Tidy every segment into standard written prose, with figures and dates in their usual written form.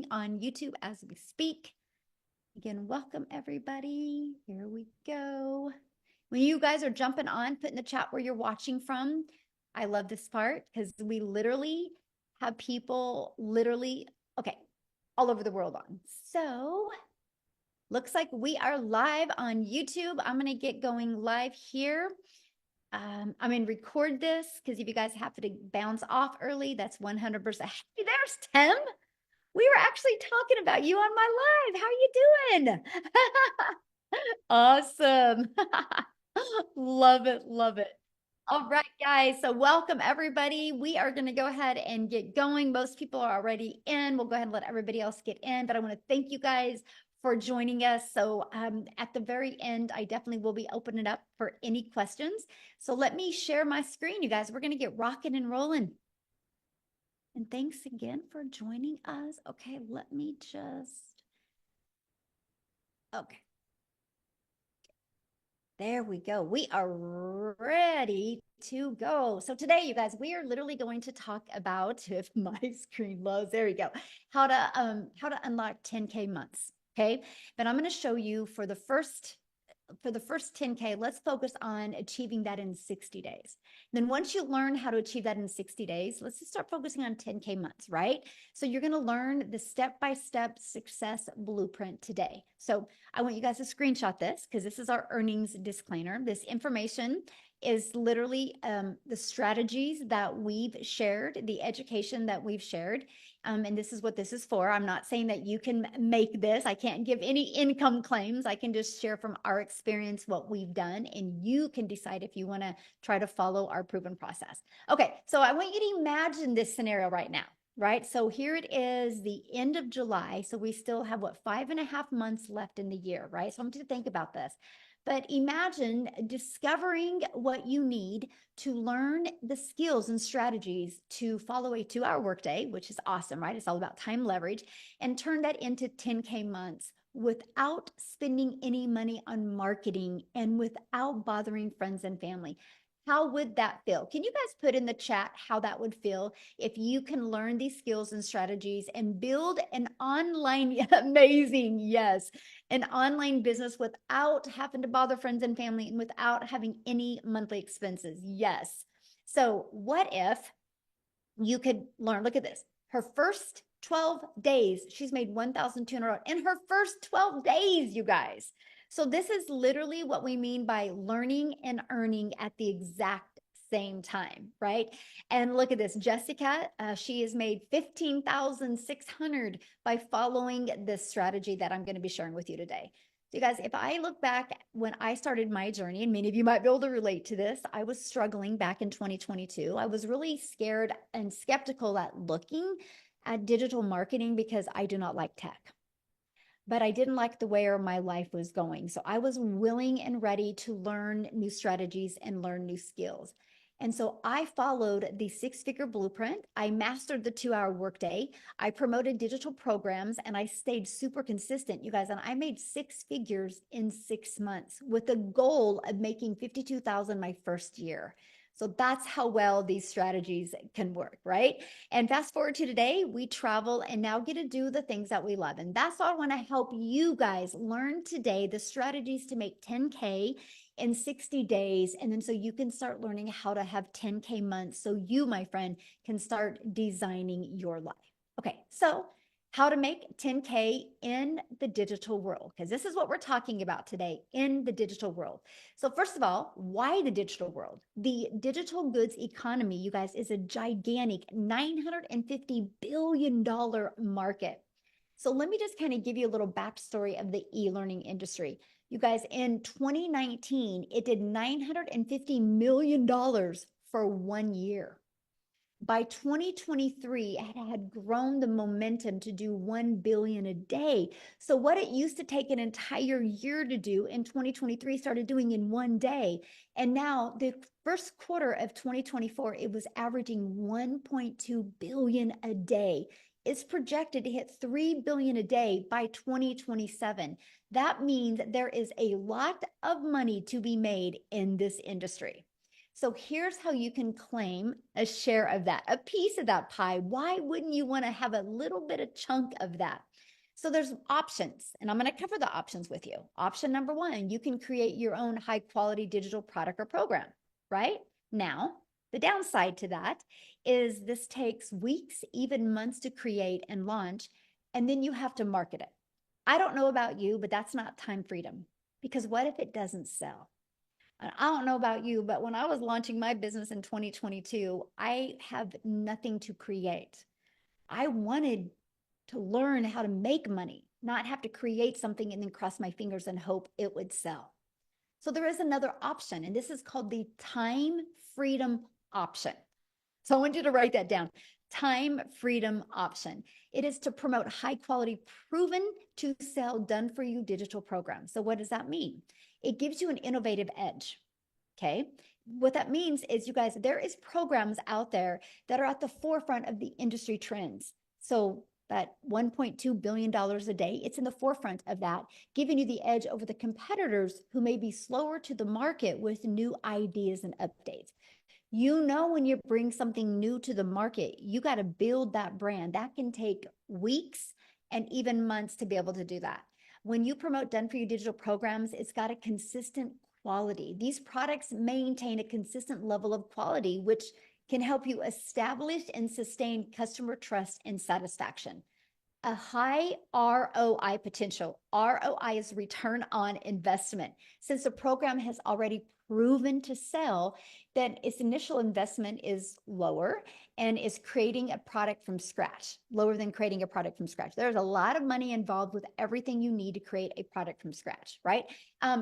streaming on YouTube as we speak. Again, welcome everybody. Here we go. When you guys are jumping on, put in the chat where you're watching from. I love this part because we literally have people okay, all over the world on. So looks like we are live on YouTube. I'm going to get going live here. I'm going to record this because if you guys have to bounce off early, that's 100%. Hey, there's Tim. We were actually talking about you on my live. How are you doing? Awesome. Love it. Love it. All right, guys. So welcome everybody. We are going to go ahead and get going. Most people are already in. We'll go ahead and let everybody else get in, but I want to thank you guys for joining us. So at the very end, I definitely will be opening up for any questions. So let me share my screen, you guys. We're going to get rocking and rolling. And thanks again for joining us. Okay, let me just, okay. There we go. We are ready to go. So today, you guys, we are literally going to talk about, if my screen loads, there we go, how to unlock 10K months. Okay. But I'm going to show you for the first 10K, let's focus on achieving that in 60 days. Then once you learn how to achieve that in 60 days, let's just start focusing on 10K months, right? So you're going to learn the step-by-step success blueprint today. So I want you guys to screenshot this because this is our earnings disclaimer. This information is literally the strategies that we've shared, the education that we've shared. And this is what this is for. I'm not saying that you can make this. I can't give any income claims. I can just share from our experience what we've done, and you can decide if you want to try to follow our proven process. Okay, so I want you to imagine this scenario right now, right? So here it is, the end of July. So we still have, what, 5.5 months left in the year, right? So I want you to think about this. But imagine discovering what you need to learn the skills and strategies to follow a 2-hour workday, which is awesome, right? It's all about time leverage, and turn that into 10K months without spending any money on marketing and without bothering friends and family. How would that feel? Can you guys put in the chat how that would feel if you can learn these skills and strategies and build an online, amazing, yes, an online business without having to bother friends and family and without having any monthly expenses? Yes. So what if you could learn, look at this, her first 12 days, she's made $1,200 in her first 12 days, you guys. So this is literally what we mean by learning and earning at the exact same time, right? And look at this, Jessica, she has made 15,600 by following this strategy that I'm going to be sharing with you today. So you guys, if I look back when I started my journey, and many of you might be able to relate to this, I was struggling back in 2022. I was really scared and skeptical at looking at digital marketing because I do not like tech. But I didn't like the way my life was going. So I was willing and ready to learn new strategies and learn new skills. And so I followed the 6-figure blueprint. I mastered the 2-hour workday. I promoted digital programs and I stayed super consistent, you guys. And I made 6 figures in 6 months with the goal of making 52,000 my first year. So that's how well these strategies can work, right? And fast forward to today, we travel and now get to do the things that we love. And that's what I want to help you guys learn today, the strategies to make 10K in 60 days. And then so you can start learning how to have 10K months so you, my friend, can start designing your life. Okay, so how to make 10K in the digital world, because this is what we're talking about today, in the digital world. So first of all, why the digital world? The digital goods economy, you guys, is a gigantic $950 billion market. So let me just kind of give you a little backstory of the e-learning industry. You guys, in 2019, it did $950 million for 1 year. By 2023, it had grown the momentum to do 1 billion a day. So what it used to take an entire year to do in 2023 started doing in 1 day. And now the first quarter of 2024, it was averaging 1.2 billion a day. It's projected to hit 3 billion a day by 2027. That means there is a lot of money to be made in this industry. So here's how you can claim a share of that, a piece of that pie. Why wouldn't you want to have a little bit of chunk of that? So there's options, and I'm going to cover the options with you. Option number one, you can create your own high quality digital product or program, right? Now, the downside to that is this takes weeks, even months to create and launch, and then you have to market it. I don't know about you, but that's not time freedom, because what if it doesn't sell? And I don't know about you, but when I was launching my business in 2022, I have nothing to create. I wanted to learn how to make money, not have to create something and then cross my fingers and hope it would sell. So there is another option, and this is called the time freedom option. So I want you to write that down. Time freedom option. It is to promote high quality, proven to sell, done for you digital programs. So what does that mean? It gives you an innovative edge. Okay. What that means is, you guys, there is programs out there that are at the forefront of the industry trends. So that $1.2 billion a day, it's in the forefront of that, giving you the edge over the competitors who may be slower to the market with new ideas and updates. You know, when you bring something new to the market, you got to build that brand. That can take weeks and even months to be able to do that. When you promote done for you digital programs, it's got a consistent quality. These products maintain a consistent level of quality, which can help you establish and sustain customer trust and satisfaction. A high ROI potential. ROI is return on investment. Since the program has already proven to sell, then its initial investment is lower and is creating a product from scratch, lower than creating a product from scratch. There's a lot of money involved with everything you need to create a product from scratch, right?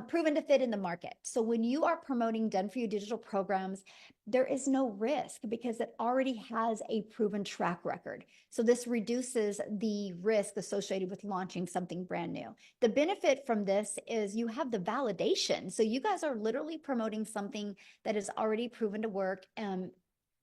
Proven to fit in the market. So when you are promoting done for you digital programs, there is no risk because it already has a proven track record. So this reduces the risk associated with launching something brand new. The benefit from this is you have the validation. So you guys are literally promoting something that is already proven to work. I'm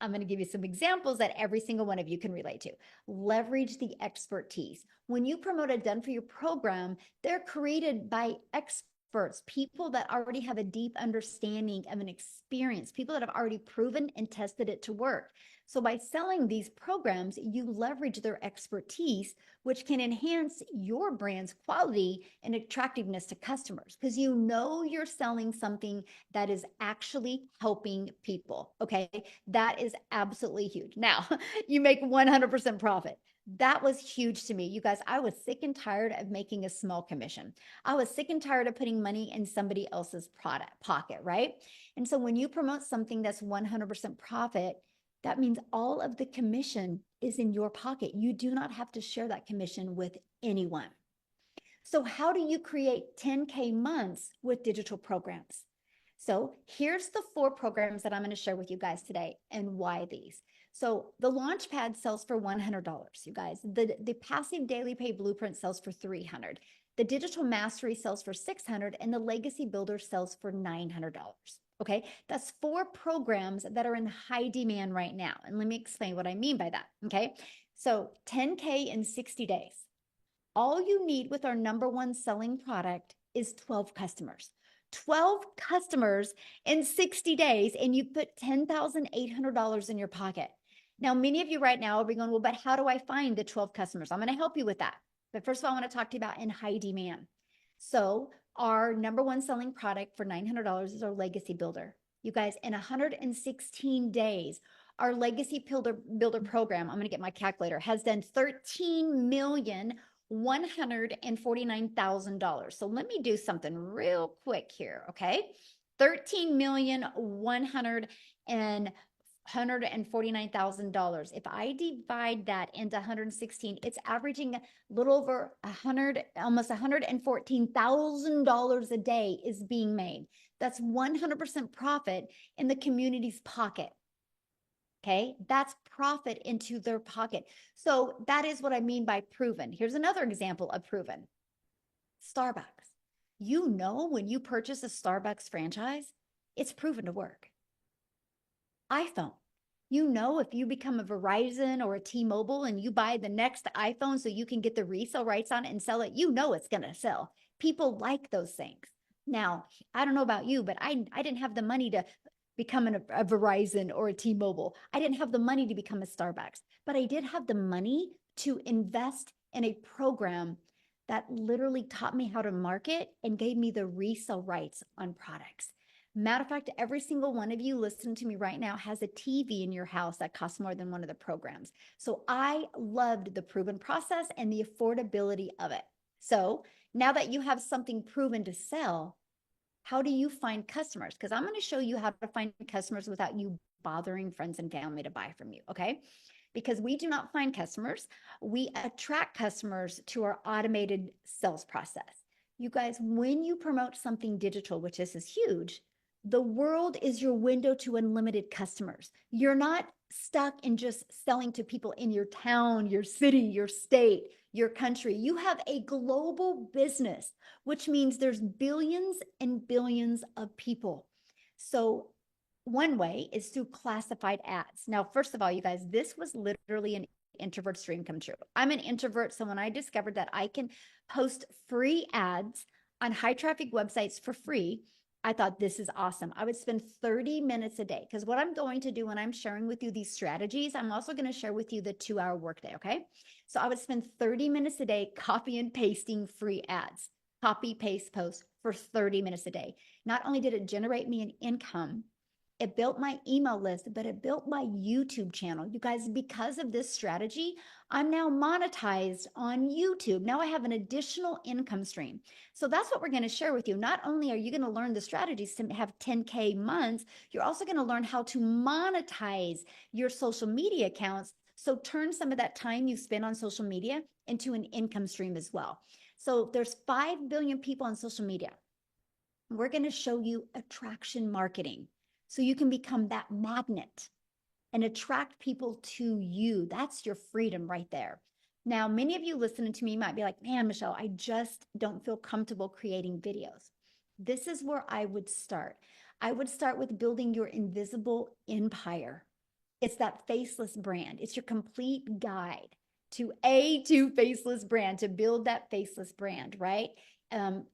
going to give you some examples that every single one of you can relate to. Leverage the expertise. When you promote a done for you program, they're created by experts, people that already have a deep understanding of an experience, people that have already proven and tested it to work. So by selling these programs, you leverage their expertise, which can enhance your brand's quality and attractiveness to customers, because you know you're selling something that is actually helping people. Okay. That is absolutely huge. Now, you make 100% profit. That was huge to me. You guys, I was sick and tired of making a small commission. I was sick and tired of putting money in somebody else's pocket, right? And so when you promote something that's 100% profit, that means all of the commission is in your pocket. You do not have to share that commission with anyone. So how do you create 10K months with digital programs? So here's the 4 programs that I'm going to share with you guys today and why these. So the Launchpad sells for $100, you guys. The Passive Daily Pay Blueprint sells for $300. The Digital Mastery sells for $600, and the Legacy Builder sells for $900. Okay, that's 4 programs that are in high demand right now. And let me explain what I mean by that. Okay, so 10K in 60 days. All you need with our #1 selling product is 12 customers. 12 customers in 60 days, and you put $10,800 in your pocket. Now, many of you right now will be going, well, but how do I find the 12 customers? I'm going to help you with that. But first of all, I want to talk to you about in high demand. So our #1 selling product for $900 is our Legacy Builder. You guys, in 116 days, our Legacy Builder program, I'm going to get my calculator, has done $13,149,000. So let me do something real quick here, okay? 13,149,000. If I divide that into 116, it's averaging a little over 100, almost $114,000 a day is being made. That's 100% profit in the community's pocket. Okay, that's profit into their pocket. So that is what I mean by proven. Here's another example of proven. Starbucks. You know, when you purchase a Starbucks franchise, it's proven to work. iPhone. You know, if you become a Verizon or a T-Mobile and you buy the next iPhone so you can get the resale rights on it and sell it, you know it's going to sell. People like those things. Now, I don't know about you, but I didn't have the money to become a Verizon or a T-Mobile. I didn't have the money to become a Starbucks, but I did have the money to invest in a program that literally taught me how to market and gave me the resale rights on products. Matter of fact, every single one of you listening to me right now has a TV in your house that costs more than one of the programs. So I loved the proven process and the affordability of it. So now that you have something proven to sell, how do you find customers? Because I'm going to show you how to find customers without you bothering friends and family to buy from you. Okay. Because we do not find customers, we attract customers to our automated sales process. You guys, when you promote something digital, which is huge, the world is your window to unlimited customers. You're not stuck in just selling to people in your town, your city, your state, your country. You have a global business, which means there's billions and billions of people. So one way is through classified ads. Now, first of all, you guys, this was literally an introvert's dream come true. I'm an introvert. So when I discovered that I can post free ads on high traffic websites for free, I thought this is awesome. I would spend 30 minutes a day because what I'm going to do when I'm sharing with you these strategies, I'm also going to share with you the 2-hour workday. Okay. So I would spend 30 minutes a day copy and pasting free ads, copy, paste, post for 30 minutes a day. Not only did it generate me an income, it built my email list, but it built my YouTube channel. You guys, because of this strategy, I'm now monetized on YouTube. Now I have an additional income stream. So that's what we're going to share with you. Not only are you going to learn the strategies to have 10K months, you're also going to learn how to monetize your social media accounts. So turn some of that time you spend on social media into an income stream as well. So there's 5 billion people on social media. We're going to show you attraction marketing so you can become that magnet and attract people to you. That's your freedom right there. Now, many of you listening to me might be like, man, Michelle, I just don't feel comfortable creating videos. This is where I would start. I would start with building your invisible empire. It's that faceless brand. It's your complete guide to faceless brand, to build that faceless brand, right?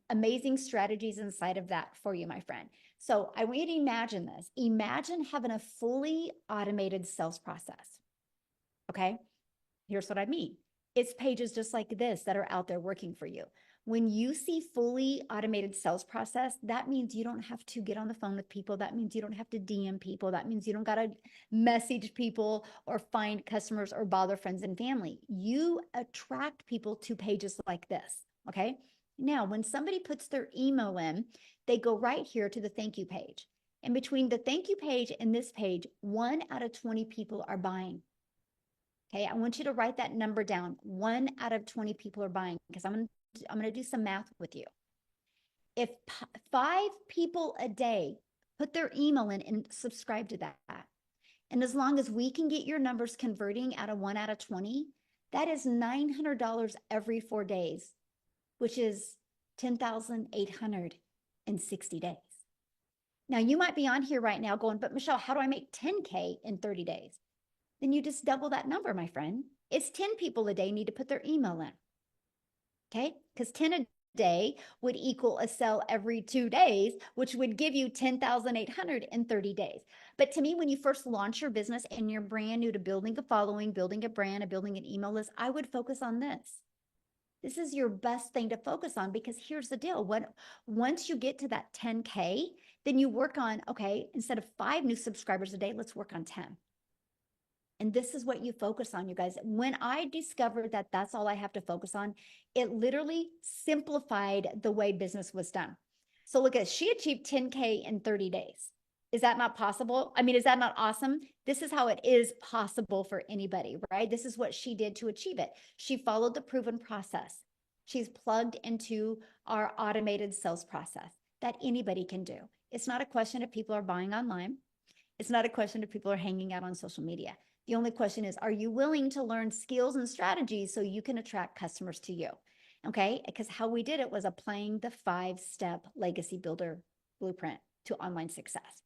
Amazing strategies inside of that for you, my friend. So I want you to imagine this. Imagine having a fully automated sales process. Okay. Here's what I mean. It's pages just like this that are out there working for you. When you see fully automated sales process, that means you don't have to get on the phone with people. That means you don't have to DM people. That means you don't got to message people or find customers or bother friends and family. You attract people to pages like this. Okay. Now, when somebody puts their email in, they go right here to the thank you page. And between the thank you page and this page, 1 out of 20 people are buying. Okay, I want you to write that number down. 1 out of 20 people are buying because I'm going to do some math with you. If 5 people a day put their email in and subscribe to that, and as long as we can get your numbers converting out of 1 out of 20, that is $900 every 4 days, which is 10,860 days. Now, you might be on here right now going, but Michelle, how do I make 10K in 30 days? Then you just double that number, my friend. It's 10 people a day need to put their email in. Okay? Because 10 a day would equal a sale every 2 days, which would give you 10,800 in 30 days. But to me, when you first launch your business and you're brand new to building a following, building a brand, and building an email list, I would focus on this. This is your best thing to focus on because here's the deal. Once you get to that 10K, then you work on, okay, instead of 5 new subscribers a day, let's work on 10. And this is what you focus on, you guys. When I discovered that that's all I have to focus on, it literally simplified the way business was done. So look at, she achieved 10K in 30 days. Is that not possible? I mean, is that not awesome? This is how it is possible for anybody, right? This is what she did to achieve it. She followed the proven process. She's plugged into our automated sales process that anybody can do. It's not a question if people are buying online. It's not a question if people are hanging out on social media. The only question is, are you willing to learn skills and strategies so you can attract customers to you? Okay, because how we did it was applying the 5-step legacy builder blueprint to online success.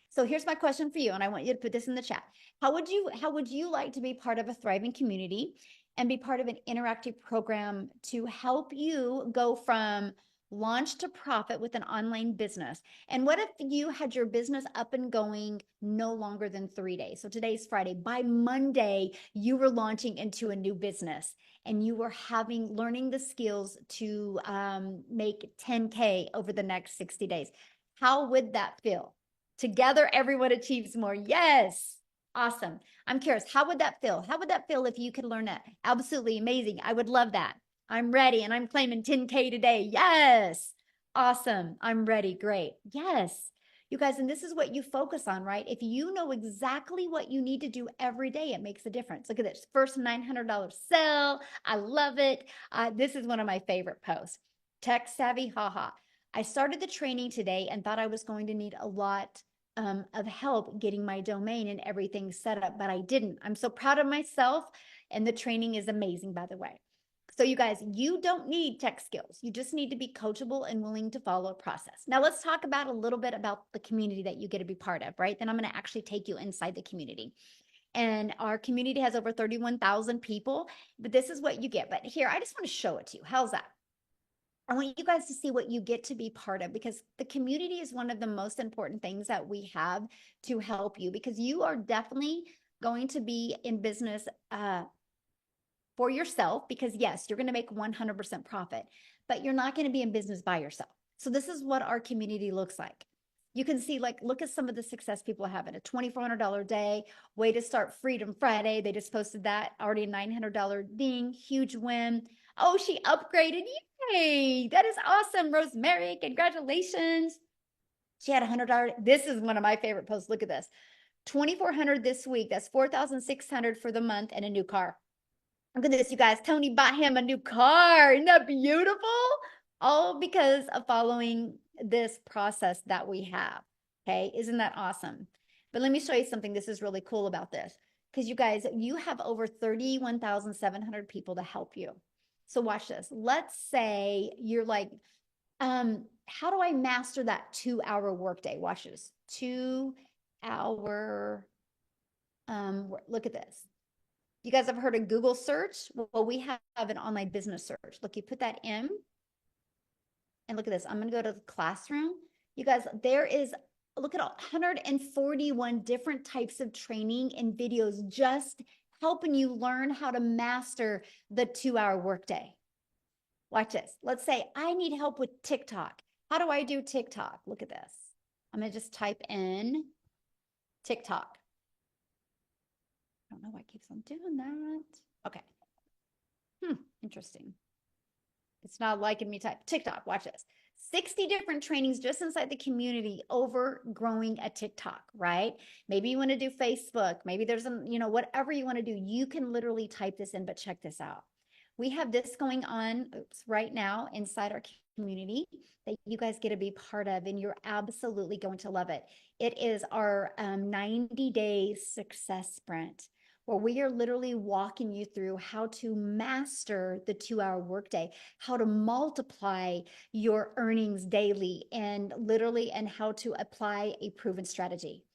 So here's my question for you, and I want you to put this in the chat. How would you like to be part of a thriving community and be part of an interactive program to help you go from launch to profit with an online business. And what if you had your business up and going no longer than 3 days? So today's Friday. By Monday, you were launching into a new business and you were learning the skills to make 10K over the next 60 days. How would that feel? Together, everyone achieves more. Yes. Awesome. I'm curious, how would that feel? How would that feel if you could learn that? Absolutely amazing. I would love that. I'm ready and I'm claiming 10K today. Yes. Awesome. I'm ready. Great. Yes. You guys, and this is what you focus on, right? If you know exactly what you need to do every day, it makes a difference. Look at this first $900 sell. I love it. This is one of my favorite posts. Tech savvy, haha. I started the training today and thought I was going to need a lot of help getting my domain and everything set up, but I didn't. I'm so proud of myself. And the training is amazing, by the way. So you guys, you don't need tech skills. You just need to be coachable and willing to follow a process. Now let's talk about a little bit about the community that you get to be part of, right? Then I'm going to actually take you inside the community. And our community has over 31,000 people, but this is what you get. But here, I just want to show it to you. How's that? I want you guys to see what you get to be part of, because the community is one of the most important things that we have to help you, because you are definitely going to be in business for yourself, because yes, you're going to make 100% profit, but you're not going to be in business by yourself. So this is what our community looks like. You can see, like, look at some of the success people have in a $2,400 day, way to start Freedom Friday. They just posted that, already a $900 ding, huge win. Oh, she upgraded. Yay. That is awesome. Rosemary, congratulations. She had $100. This is one of my favorite posts. Look at this. 2,400 this week. That's 4,600 for the month and a new car. Look at this, you guys. Tony bought him a new car. Isn't that beautiful? All because of following this process that we have. Okay, isn't that awesome? But let me show you something. This is really cool about this, because you guys, you have over 31,700 people to help you. So watch this. Let's say you're like, how do I master that 2-hour workday? Watch this. 2-hour, look at this. You guys have heard of Google search? Well, we have an online business search. Look, you put that in and look at this. I'm going to go to the classroom. You guys, there is, look at 141 different types of training and videos just helping you learn how to master the 2-hour workday. Watch this. Let's say I need help with TikTok. How do I do TikTok? Look at this. I'm going to just type in TikTok. I don't know why it keeps on doing that. Okay. Interesting. It's not liking me type TikTok. Watch this. 60 different trainings just inside the community over growing a TikTok, right? Maybe you want to do Facebook. Maybe there's whatever you want to do. You can literally type this in, but check this out. We have this going on right now inside our community that you guys get to be part of, and you're absolutely going to love it. It is our 90-day success sprint, where we are literally walking you through how to master the 2-hour workday, how to multiply your earnings daily, and how to apply a proven strategy.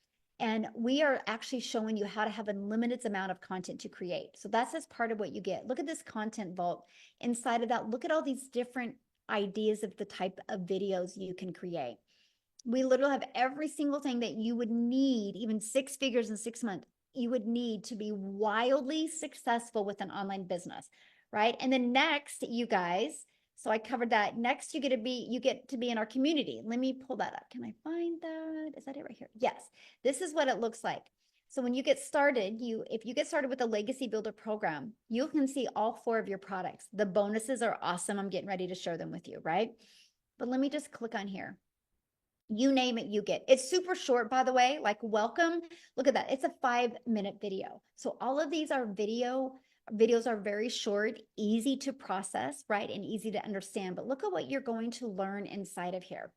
And we are actually showing you how to have a limited amount of content to create. So that's as part of what you get. Look at this content vault. Inside of that, look at all these different ideas of the type of videos you can create. We literally have every single thing that you would need, even 6 figures in 6 months, you would need to be wildly successful with an online business, right? And then next, you guys, so I covered that. Next, you get to be in our community. Let me pull that up. Can I find that? Is that it right here? Yes. This is what it looks like. So when you get started, if you get started with the Legacy Builder program, you can see all 4 of your products. The bonuses are awesome. I'm getting ready to share them with you, right? But let me just click on here. You name it, you get. It's super short, by the way, like welcome. Look at that. It's a 5-minute video. So all of these are videos are very short, easy to process, right? And easy to understand. But look at what you're going to learn inside of here.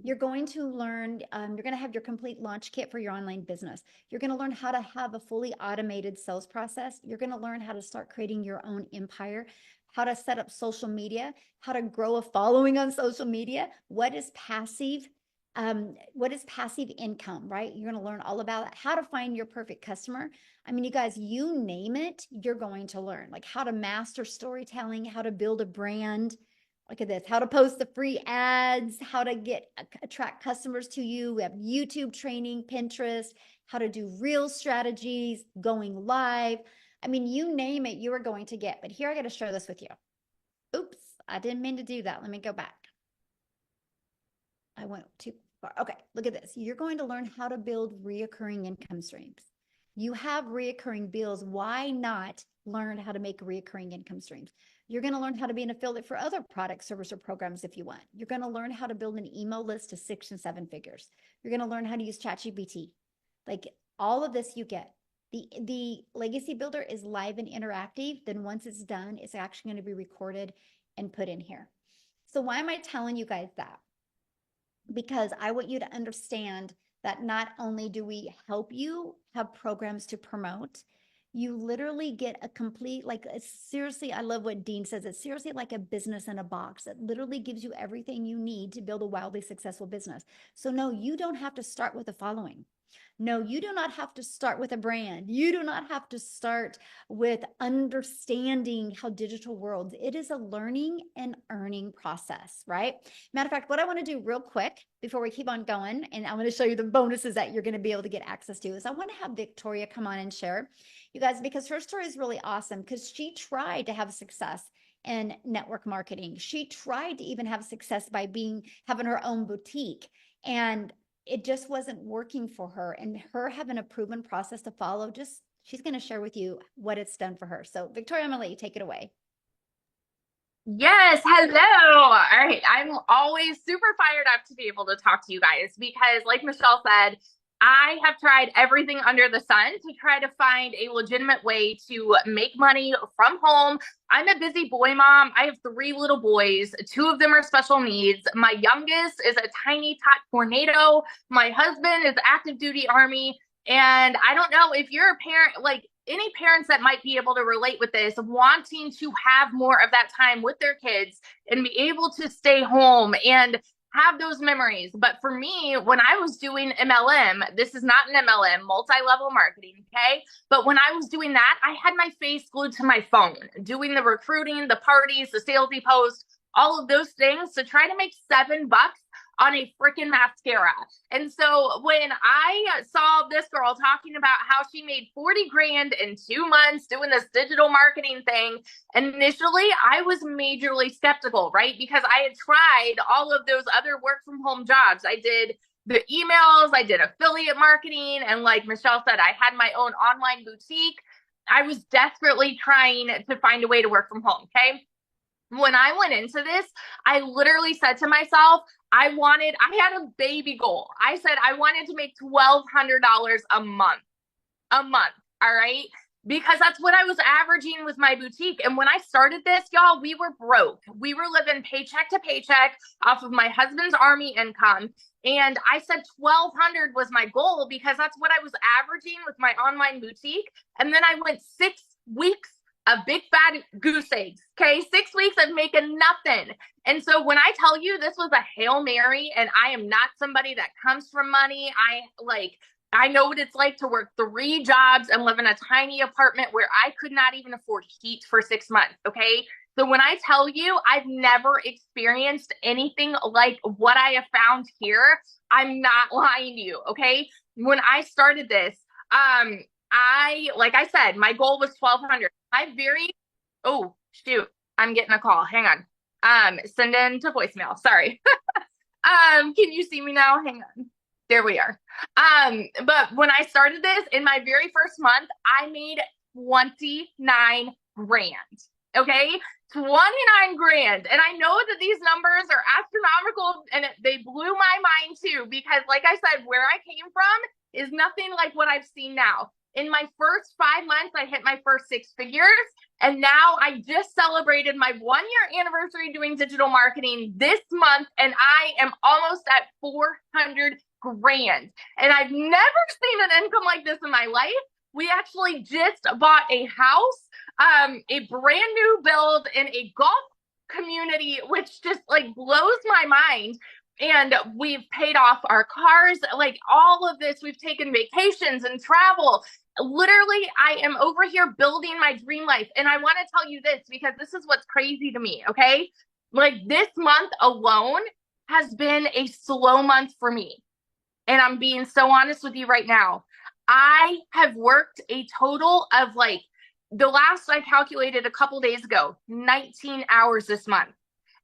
You're going to learn, you're going to have your complete launch kit for your online business. You're going to learn how to have a fully automated sales process. You're going to learn how to start creating your own empire, how to set up social media, how to grow a following on social media. What is passive income, right? You're going to learn all about it, how to find your perfect customer. I mean, you guys, you name it, you're going to learn, like how to master storytelling, how to build a brand, Look at this, how to post the free ads, how to attract customers to you. We have YouTube training, Pinterest, how to do real strategies, going live. I mean, you name it, you are going to get. But here, I got to share this with you. Oops, I didn't mean to do that. Let me go back. I went too far. Okay, look at this. You're going to learn how to build reoccurring income streams. You have reoccurring bills. Why not learn how to make reoccurring income streams? You're going to learn how to be an affiliate for other products, service, or programs if you want. You're going to learn how to build an email list to 6 and 7 figures. You're going to learn how to use ChatGPT. Like all of this you get. The Legacy Builder is live and interactive. Then once it's done, it's actually going to be recorded and put in here. So why am I telling you guys that? Because I want you to understand that not only do we help you have programs to promote, you literally get a complete, like, seriously, I love what Dean says. It's seriously like a business in a box. It literally gives you everything you need to build a wildly successful business. So no, you don't have to start with the following. No, you do not have to start with a brand. You do not have to start with understanding how digital worlds. It is a learning and earning process, right? Matter of fact, what I want to do real quick before we keep on going, and I'm going to show you the bonuses that you're going to be able to get access to, is I want to have Victoria come on and share, you guys, because her story is really awesome because she tried to have success in network marketing. She tried to even have success by having her own boutique, and it just wasn't working for her. And her having a proven process to follow, she's going to share with you what it's done for her. So Victoria, I'm going to let you take it away. Yes, hello. All right. I'm always super fired up to be able to talk to you guys because, like Michelle said, I have tried everything under the sun to try to find a legitimate way to make money from home. I'm a busy boy mom. I have 3 little boys. 2 of them are special needs. My youngest is a tiny tot tornado. My husband is active duty Army. And I don't know if you're a parent, like any parents that might be able to relate with this, wanting to have more of that time with their kids and be able to stay home and have those memories. But for me, when I was doing MLM, this is not an MLM, multi-level marketing, okay? But when I was doing that, I had my face glued to my phone, doing the recruiting, the parties, the salesy posts, all of those things to try to make $7 on a freaking mascara. And so when I saw this girl talking about how she made 40 grand in 2 months doing this digital marketing thing, initially I was majorly skeptical, right? Because I had tried all of those other work from home jobs. I did the emails, I did affiliate marketing, and like Michelle said, I had my own online boutique. I was desperately trying to find a way to work from home, okay? When I went into this, I literally said to myself, I had a baby goal. I said I wanted to make $1,200 a month. A month. All right. Because that's what I was averaging with my boutique. And when I started this, y'all, we were broke. We were living paycheck to paycheck off of my husband's Army income. And I said 1,200 was my goal because that's what I was averaging with my online boutique. And then I went 6 weeks of big fat goose eggs. Okay. 6 weeks of making nothing. And so when I tell you this was a Hail Mary, and I am not somebody that comes from money, I know what it's like to work 3 jobs and live in a tiny apartment where I could not even afford heat for 6 months. Okay. So when I tell you I've never experienced anything like what I have found here, I'm not lying to you. Okay. When I started this, like I said, my goal was 1,200. Oh, shoot. I'm getting a call. Hang on. Send in to voicemail. Sorry. Can you see me now? Hang on. There we are. But when I started this in my very first month, I made 29 grand. Okay. 29 grand. And I know that these numbers are astronomical and they blew my mind too, because like I said, where I came from is nothing like what I've seen now. In my first 5 months, I hit my first 6 figures. And now I just celebrated my 1-year anniversary doing digital marketing this month. And I am almost at 400 grand. And I've never seen an income like this in my life. We actually just bought a house, a brand new build in a golf community, which just like blows my mind. And we've paid off our cars, like all of this. We've taken vacations and travel. Literally, I am over here building my dream life. And I want to tell you this because this is what's crazy to me. Okay. Like this month alone has been a slow month for me. And I'm being so honest with you right now. I have worked a total of like the last I calculated a couple days ago, 19 hours this month.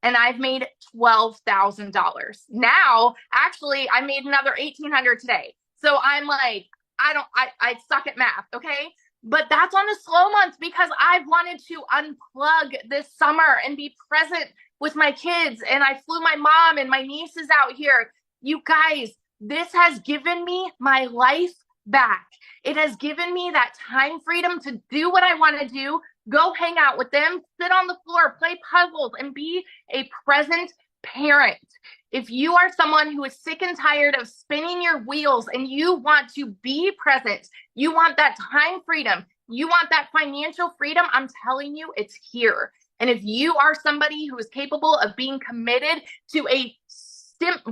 And I've made $12,000. Now, actually, I made another 1,800 today. So I'm like, I suck at math, okay? But that's on a slow month because I've wanted to unplug this summer and be present with my kids. And I flew my mom and my nieces out here. You guys, this has given me my life back. It has given me that time freedom to do what I want to do, go hang out with them, sit on the floor, play puzzles, and be a present parent. If you are someone who is sick and tired of spinning your wheels and you want to be present, you want that time freedom, you want that financial freedom, I'm telling you, it's here. And if you are somebody who is capable of being committed to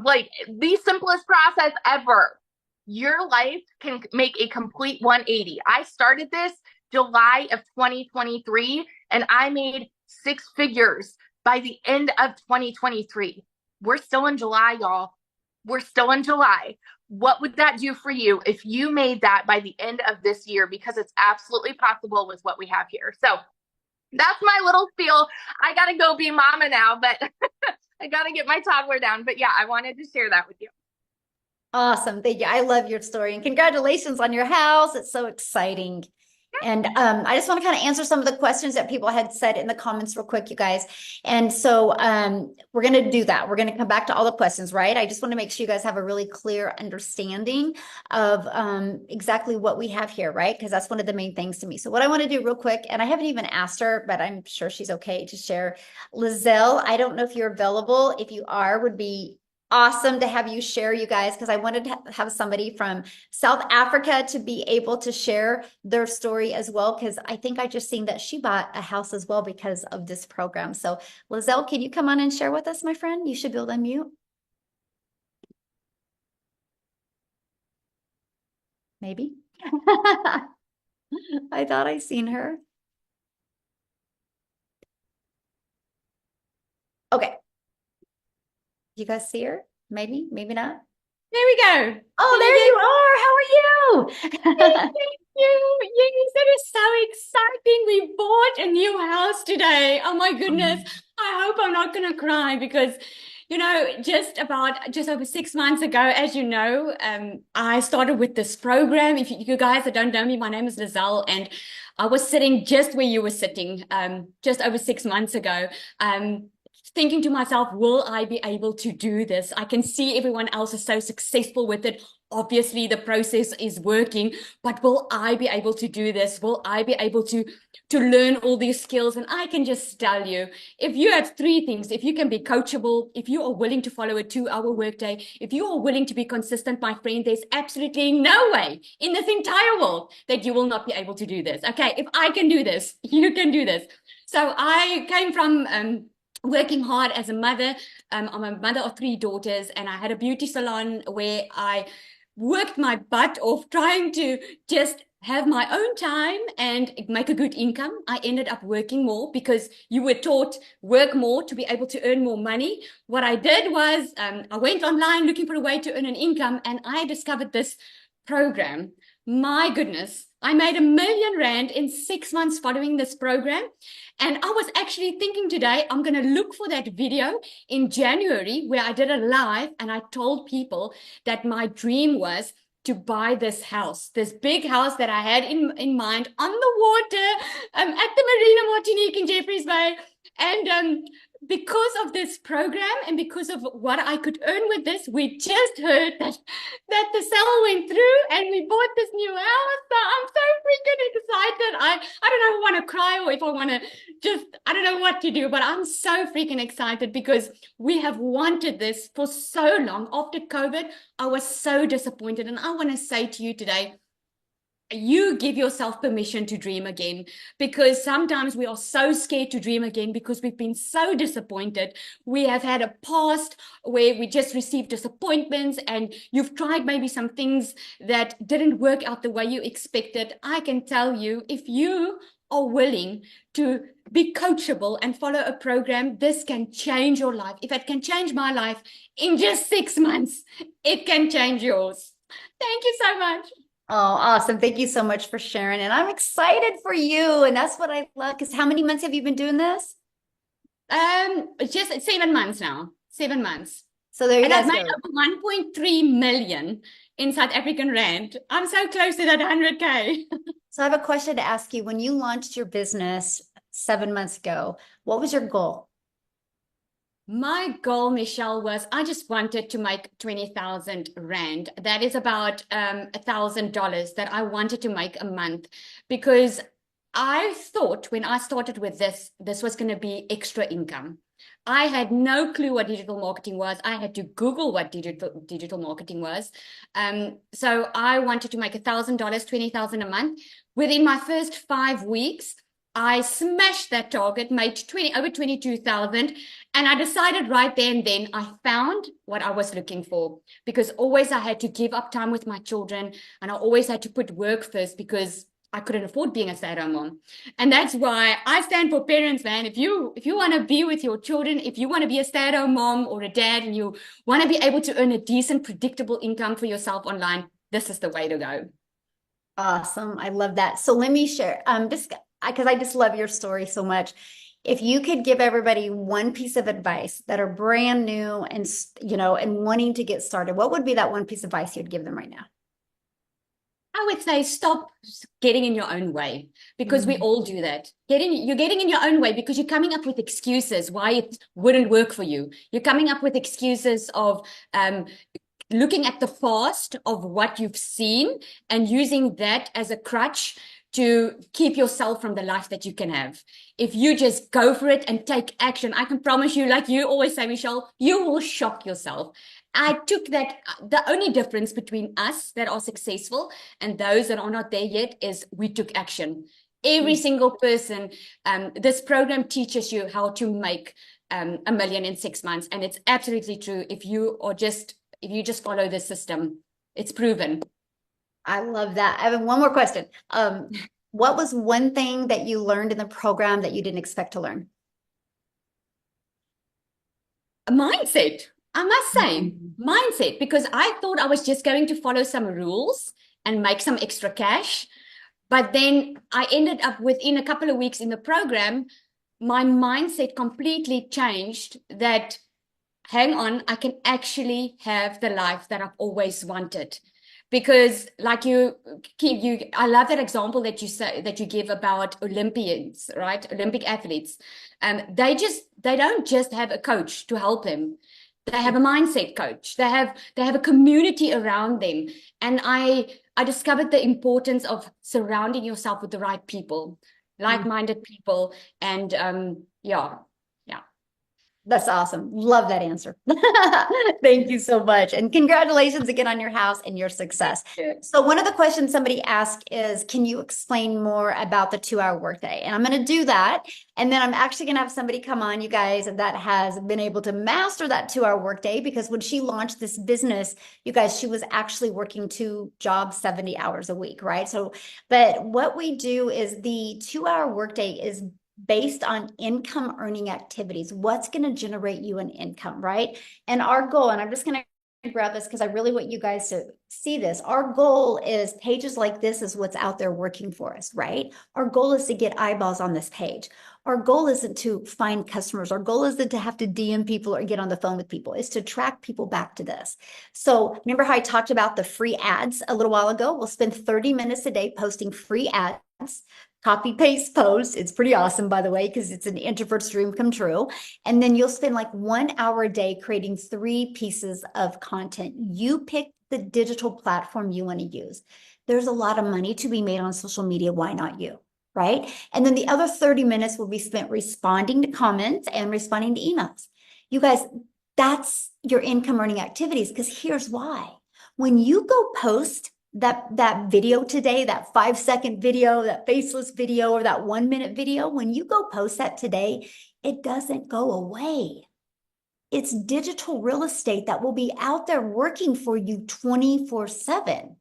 like the simplest process ever, your life can make a complete 180. I started this July of 2023 and I made 6 figures by the end of 2023. We're still in July, y'all. We're still in July. What would that do for you if you made that by the end of this year? Because it's absolutely possible with what we have here. So that's my little spiel. I got to go be mama now, but I got to get my toddler down. But yeah, I wanted to share that with you. Awesome. Thank you. I love your story and congratulations on your house. It's so exciting. And I just want to kind of answer some of the questions that people had said in the comments real quick, you guys. And so we're going to do that. We're going to come back to all the questions, right? I just want to make sure you guys have a really clear understanding of exactly what we have here, right? Because that's one of the main things to me. So what I want to do real quick, and I haven't even asked her, but I'm sure she's okay to share. Lizelle, I don't know if you're available. If you are, would be awesome to have you share, you guys, because I wanted to have somebody from South Africa to be able to share their story as well, because I think I just seen that she bought a house as well because of this program. So Lizelle, can you come on and share with us, my friend? You should be able to unmute. Maybe. I thought I seen her. Okay. You guys see her? Maybe, maybe not. There we go. Oh, there you are. How are you? Thank you. Yes, that is so exciting. We bought a new house today. Oh my goodness. I hope I'm not going to cry because, you know, just over 6 months ago, as you know, I started with this program. If you guys that don't know me, my name is Lizelle, and I was sitting just where you were sitting, just over 6 months ago, thinking to myself, will I be able to do this? I can see everyone else is so successful with it. Obviously, the process is working, but will I be able to do this? Will I be able to learn all these skills? And I can just tell you, if you have 3 things, if you can be coachable, if you are willing to follow a 2-hour workday, if you are willing to be consistent, my friend, there's absolutely no way in this entire world that you will not be able to do this. Okay, if I can do this, you can do this. So I came from working hard as a mother. I'm a mother of 3 daughters, and I had a beauty salon where I worked my butt off trying to just have my own time and make a good income. I ended up working more because you were taught work more to be able to earn more money. What I did was I went online looking for a way to earn an income, and I discovered this program. My goodness, I made R1 million in 6 months following this program. And I was actually thinking today, I'm going to look for that video in January where I did a live and I told people that my dream was to buy this house, this big house that I had in mind on the water at the Marina Martinique in Jeffreys Bay. And because of this program and because of what I could earn with this, we just heard that the sale went through and we bought this new house. So I'm so freaking excited. I don't know if I want to cry or if I want to just, I don't know what to do, but I'm so freaking excited because we have wanted this for so long. After COVID, I was so disappointed. And I want to say to you today, you give yourself permission to dream again, because sometimes we are so scared to dream again because we've been so disappointed. We have had a past where we just received disappointments and you've tried maybe some things that didn't work out the way you expected. I can tell you, if you are willing to be coachable and follow a program, this can change your life. If it can change my life in just 6 months, it can change yours. Thank you so much. Oh, awesome. Thank you so much for sharing. And I'm excited for you. And that's what I love. Because how many months have you been doing this? Just 7 months now. 7 months. So there you And I've guys made go. over 1.3 million in South African rand. I'm so close to that 100K. So I have a question to ask you. When you launched your business 7 months ago, what was your goal? My goal, Michelle, was I just wanted to make 20,000 rand. That is about $1,000 that I wanted to make a month, because I thought when I started with this was going to be extra income. I had no clue what digital marketing was. I had to Google what digital marketing was. So I wanted to make $1,000, 20,000 a month. Within my first 5 weeks, I smashed that target, made over 22,000. And I decided right there and then I found what I was looking for, because always I had to give up time with my children, and I always had to put work first because I couldn't afford being a stay-at-home mom. And that's why I stand for parents, man. If you want to be with your children, if you want to be a stay-at-home mom or a dad, and you want to be able to earn a decent, predictable income for yourself online, this is the way to go. Awesome. I love that. So let me share, just because I just love your story so much. If you could give everybody one piece of advice that are brand new and, and wanting to get started, what would be that one piece of advice you'd give them right now? I would say stop getting in your own way, because we all do that. You're getting in your own way because you're coming up with excuses why it wouldn't work for you. You're coming up with excuses of looking at the past of what you've seen and using that as a crutch to keep yourself from the life that you can have. If you just go for it and take action, I can promise you, like you always say, Michelle, you will shock yourself. I took that. The only difference between us that are successful and those that are not there yet is we took action. Every single person, this program teaches you how to make $1 million in 6 months. And it's absolutely true. If you just follow the system, it's proven. I love that. I have one more question. What was one thing that you learned in the program that you didn't expect to learn? A mindset, I must say, mindset, because I thought I was just going to follow some rules and make some extra cash. But then I ended up within a couple of weeks in the program, my mindset completely changed that, hang on, I can actually have the life that I've always wanted. Because like I love that example that you give about Olympians, right? Olympic athletes. They don't just have a coach to help them. They have a mindset coach. They have a community around them. And I discovered the importance of surrounding yourself with the right people, like-minded people. And yeah. That's awesome. Love that answer. Thank you so much. And congratulations again on your house and your success. So one of the questions somebody asked is, can you explain more about the 2-hour workday? And I'm going to do that. And then I'm actually going to have somebody come on, you guys, that has been able to master that 2-hour workday, because when she launched this business, you guys, she was actually working 2 jobs, 70 hours a week, right? So, but what we do is the 2-hour workday is based on income earning activities. What's going to generate you an income, right? And our goal, and I'm just going to grab this because I really want you guys to see this. Our goal is pages like this is what's out there working for us, right? Our goal is to get eyeballs on this page. Our goal isn't to find customers. Our goal isn't to have to DM people or get on the phone with people. It's to track people back to this. So remember how I talked about the free ads a little while ago? We'll spend 30 minutes a day posting free ads. Copy paste post. It's pretty awesome, by the way, because it's an introvert's dream come true. And then you'll spend like 1 hour a day creating 3 pieces of content. You pick the digital platform you want to use. There's a lot of money to be made on social media. Why not you? Right? And then the other 30 minutes will be spent responding to comments and responding to emails. You guys, that's your income earning activities, because here's why. When you go post that video today, that 5-second video, that faceless video, or that 1-minute video, when you go post that today, it doesn't go away. It's digital real estate that will be out there working for you 24/7.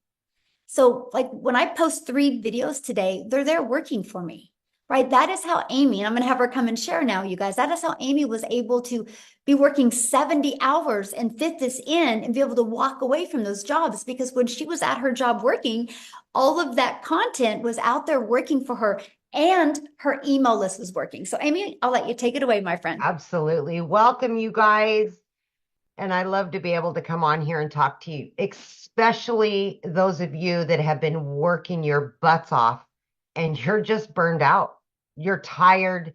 So like when I post 3 videos today, they're there working for me. Right. That is how Amy, and I'm going to have her come and share now, you guys. That is how Amy was able to be working 70 hours and fit this in and be able to walk away from those jobs, because when she was at her job working, all of that content was out there working for her and her email list was working. So, Amy, I'll let you take it away, my friend. Absolutely. Welcome, you guys. And I love to be able to come on here and talk to you, especially those of you that have been working your butts off and you're just burned out. You're tired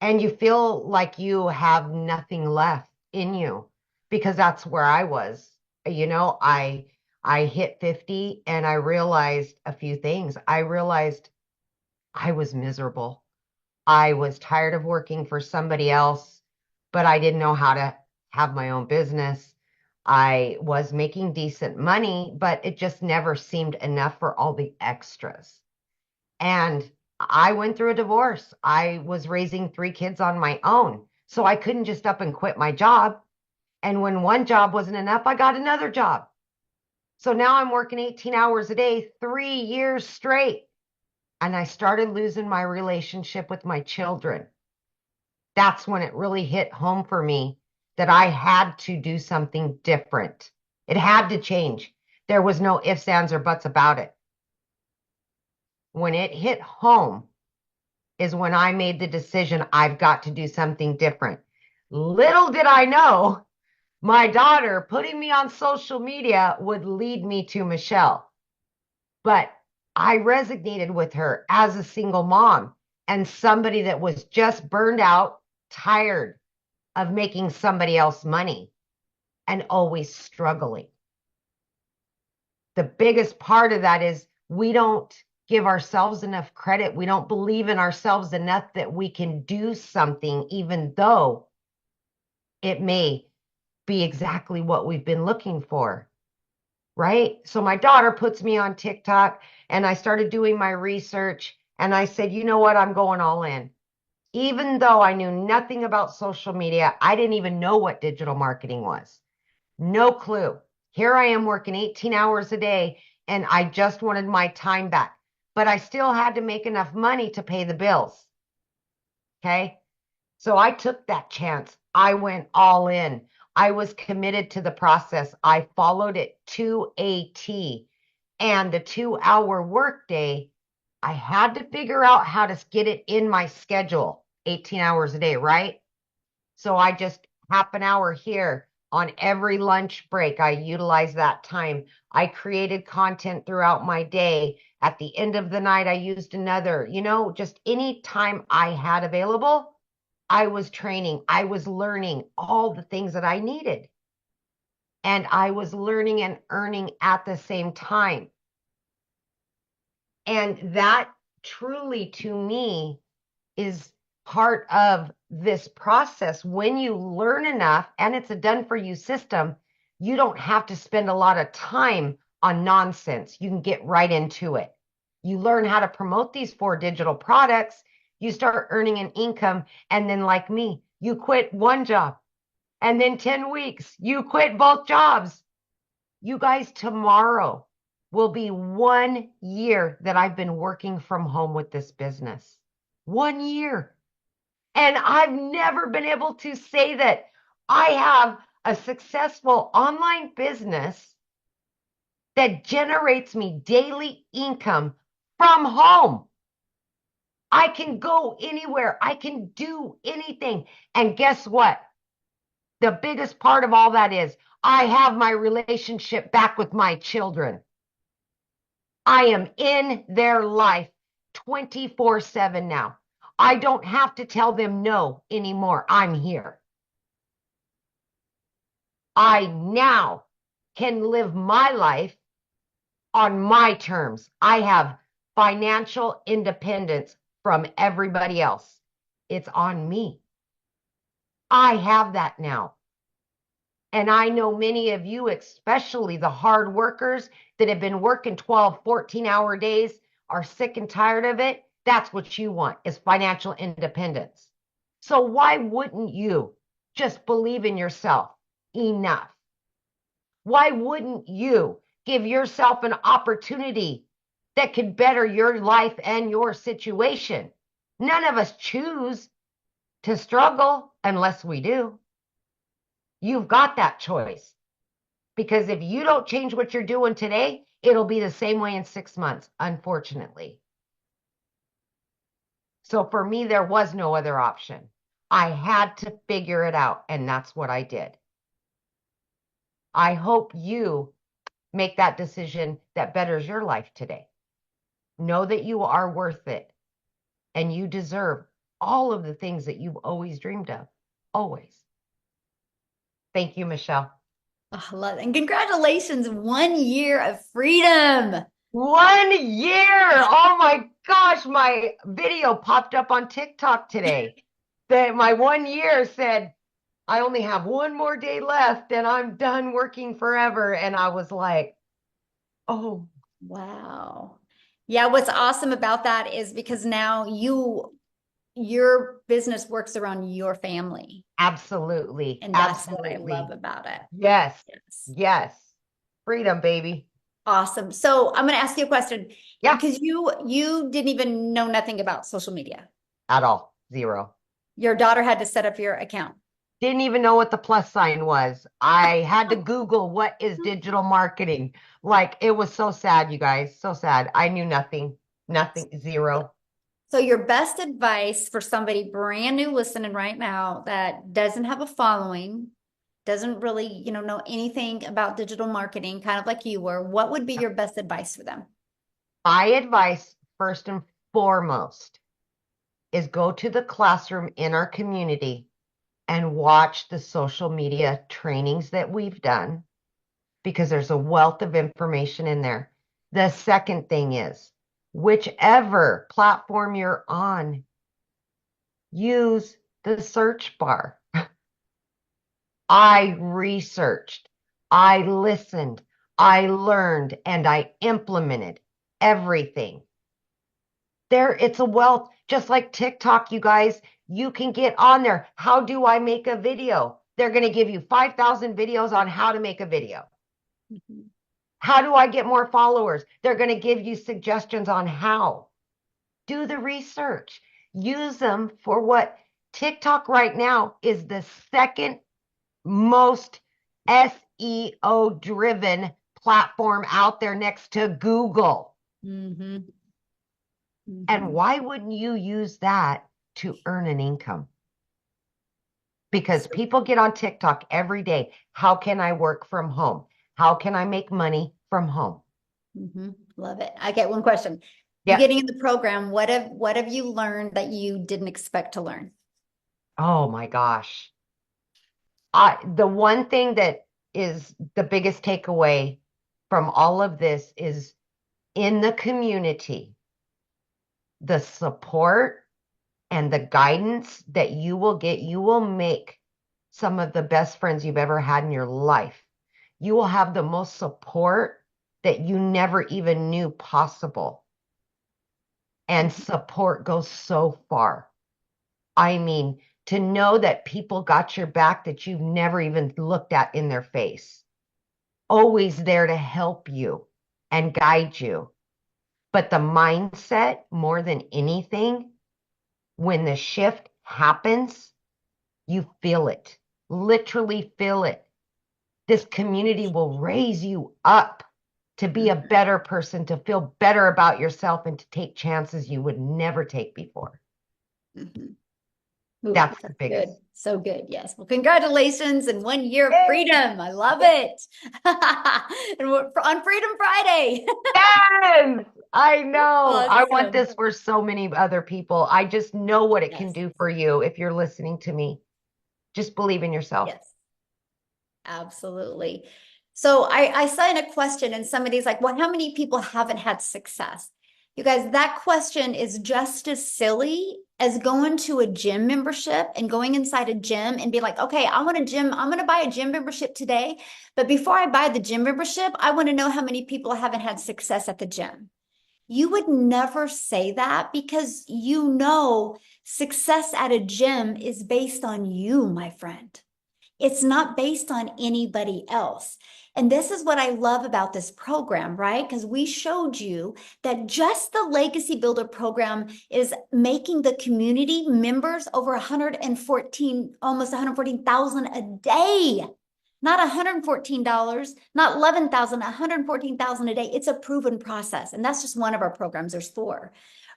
and you feel like you have nothing left in you, because that's where I was. You know, I hit 50 and I realized a few things. I realized I was miserable. I was tired of working for somebody else, but I didn't know how to have my own business. I was making decent money, but it just never seemed enough for all the extras. And I went through a divorce. I was raising 3 kids on my own. So I couldn't just up and quit my job. And when one job wasn't enough, I got another job. So now I'm working 18 hours a day, 3 years straight. And I started losing my relationship with my children. That's when it really hit home for me that I had to do something different. It had to change. There was no ifs, ands, or buts about it. When it hit home is when I made the decision I've got to do something different. Little did I know my daughter putting me on social media would lead me to Michelle. But I resonated with her as a single mom and somebody that was just burned out, tired of making somebody else money and always struggling. The biggest part of that is we don't give ourselves enough credit. We don't believe in ourselves enough that we can do something, even though it may be exactly what we've been looking for, right? So my daughter puts me on TikTok and I started doing my research and I said, you know what? I'm going all in. Even though I knew nothing about social media, I didn't even know what digital marketing was. No clue. Here I am working 18 hours a day and I just wanted my time back, but I still had to make enough money to pay the bills. Okay. So I took that chance. I went all in. I was committed to the process. I followed it to a T. And the 2-hour workday, I had to figure out how to get it in my schedule, 18 hours a day, right? So I just half an hour here on every lunch break. I utilized that time. I created content throughout my day. At the end of the night, I used another, just any time I had available, I was training. I was learning all the things that I needed. And I was learning and earning at the same time. And that truly, to me, is part of this process. When you learn enough and it's a done for you system, you don't have to spend a lot of time on nonsense. You can get right into it. You learn how to promote these 4 digital products. You start earning an income. And then like me, you quit one job and then 10 weeks, you quit both jobs. You guys, tomorrow will be 1 year that I've been working from home with this business. 1 year. And I've never been able to say that I have a successful online business that generates me daily income from home. I can go anywhere. I can do anything. And guess what? The biggest part of all that is I have my relationship back with my children. I am in their life 24/7 now. I don't have to tell them no anymore. I'm here. I now can live my life on my terms. I have financial independence from everybody else. It's on me. I have that now. And I know many of you, especially the hard workers that have been working 12, 14-hour days, are sick and tired of it. That's what you want, is financial independence. So why wouldn't you just believe in yourself enough? Why wouldn't you give yourself an opportunity that could better your life and your situation? None of us choose to struggle unless we do. You've got that choice. Because if you don't change what you're doing today, it'll be the same way in 6 months, unfortunately. So for me, there was no other option. I had to figure it out, and that's what I did. I hope you make that decision that betters your life today. Know that you are worth it, and you deserve all of the things that you've always dreamed of. Always. Thank you, Michelle. Oh, I love it. And congratulations, 1 year of freedom. 1 year. Oh my gosh, my video popped up on TikTok today. That my 1 year said, I only have one more day left and I'm done working forever. And I was like, oh, Wow. Yeah, what's awesome about that is because now your business works around your family. absolutely. And that's what I Absolutely. love about it. Yes. Yes. Yes. Freedom, baby. Awesome. So I'm going to ask you a question. Yeah. Because you didn't even know nothing about social media. At all. Zero. Your daughter had to set up your account. Didn't even know what the plus sign was. I had to Google what is digital marketing. Like, it was so sad, you guys. So sad. I knew nothing. Nothing. Zero. So your best advice for somebody brand new listening right now that doesn't have a following, doesn't really, know anything about digital marketing, kind of like you were, what would be your best advice for them? My advice, first and foremost, is go to the classroom in our community and watch the social media trainings that we've done, because there's a wealth of information in there. The second thing is, whichever platform you're on, use the search bar. I researched, I listened, I learned, and I implemented everything. It's a wealth, just like TikTok, you guys. You can get on there. How do I make a video? They're going to give you 5,000 videos on how to make a video. Mhm. How do I get more followers? They're going to give you suggestions on how. Do the research. Use them for what TikTok right now is the second most SEO driven platform out there next to Google. Mhm. And Mhm. why wouldn't you use that to earn an income? Because people get on TikTok every day. How can I work from home? How can I make money from home? Mhm. Love it. I get one question. Yeah. Getting in the program, what have you learned that you didn't expect to learn? Oh my gosh. The one thing that is the biggest takeaway from all of this is, in the community, the support and the guidance that you will get, you will make some of the best friends you've ever had in your life. You will have the most support that you never even knew possible. And support goes so far. I mean, to know that people got your back that you've never even looked at in their face. Always there to help you and guide you. But the mindset, more than anything, when the shift happens, you feel it, literally feel it. This community will raise you up to be a better person, to feel better about yourself, and to take chances you would never take before. Mhm. Ooh, That's the that's biggest. good. So good. Yes. Well, congratulations and 1 year of Yay! freedom. I love it. And we're on Freedom Friday. Yes, I know. I want Awesome. this for so many other people. I just know what it can Yes. do for you if you're listening to me. Just believe in yourself. Yes. Absolutely. So I saw in a question and somebody's like, well, how many people haven't had success? You guys, that question is just as silly as going to a gym membership and going inside a gym and be like, okay, I'm going to buy a gym membership today. But before I buy the gym membership, I want to know how many people haven't had success at the gym. You would never say that because success at a gym is based on you, my friend. It's not based on anybody else. And this is what I love about this program, right? Because we showed you that just the Legacy Builder program is making the community members over 114, almost 114,000 a day. Not $114, not 11,000, 114,000 a day. It's a proven process. And that's just one of our programs. There's 4.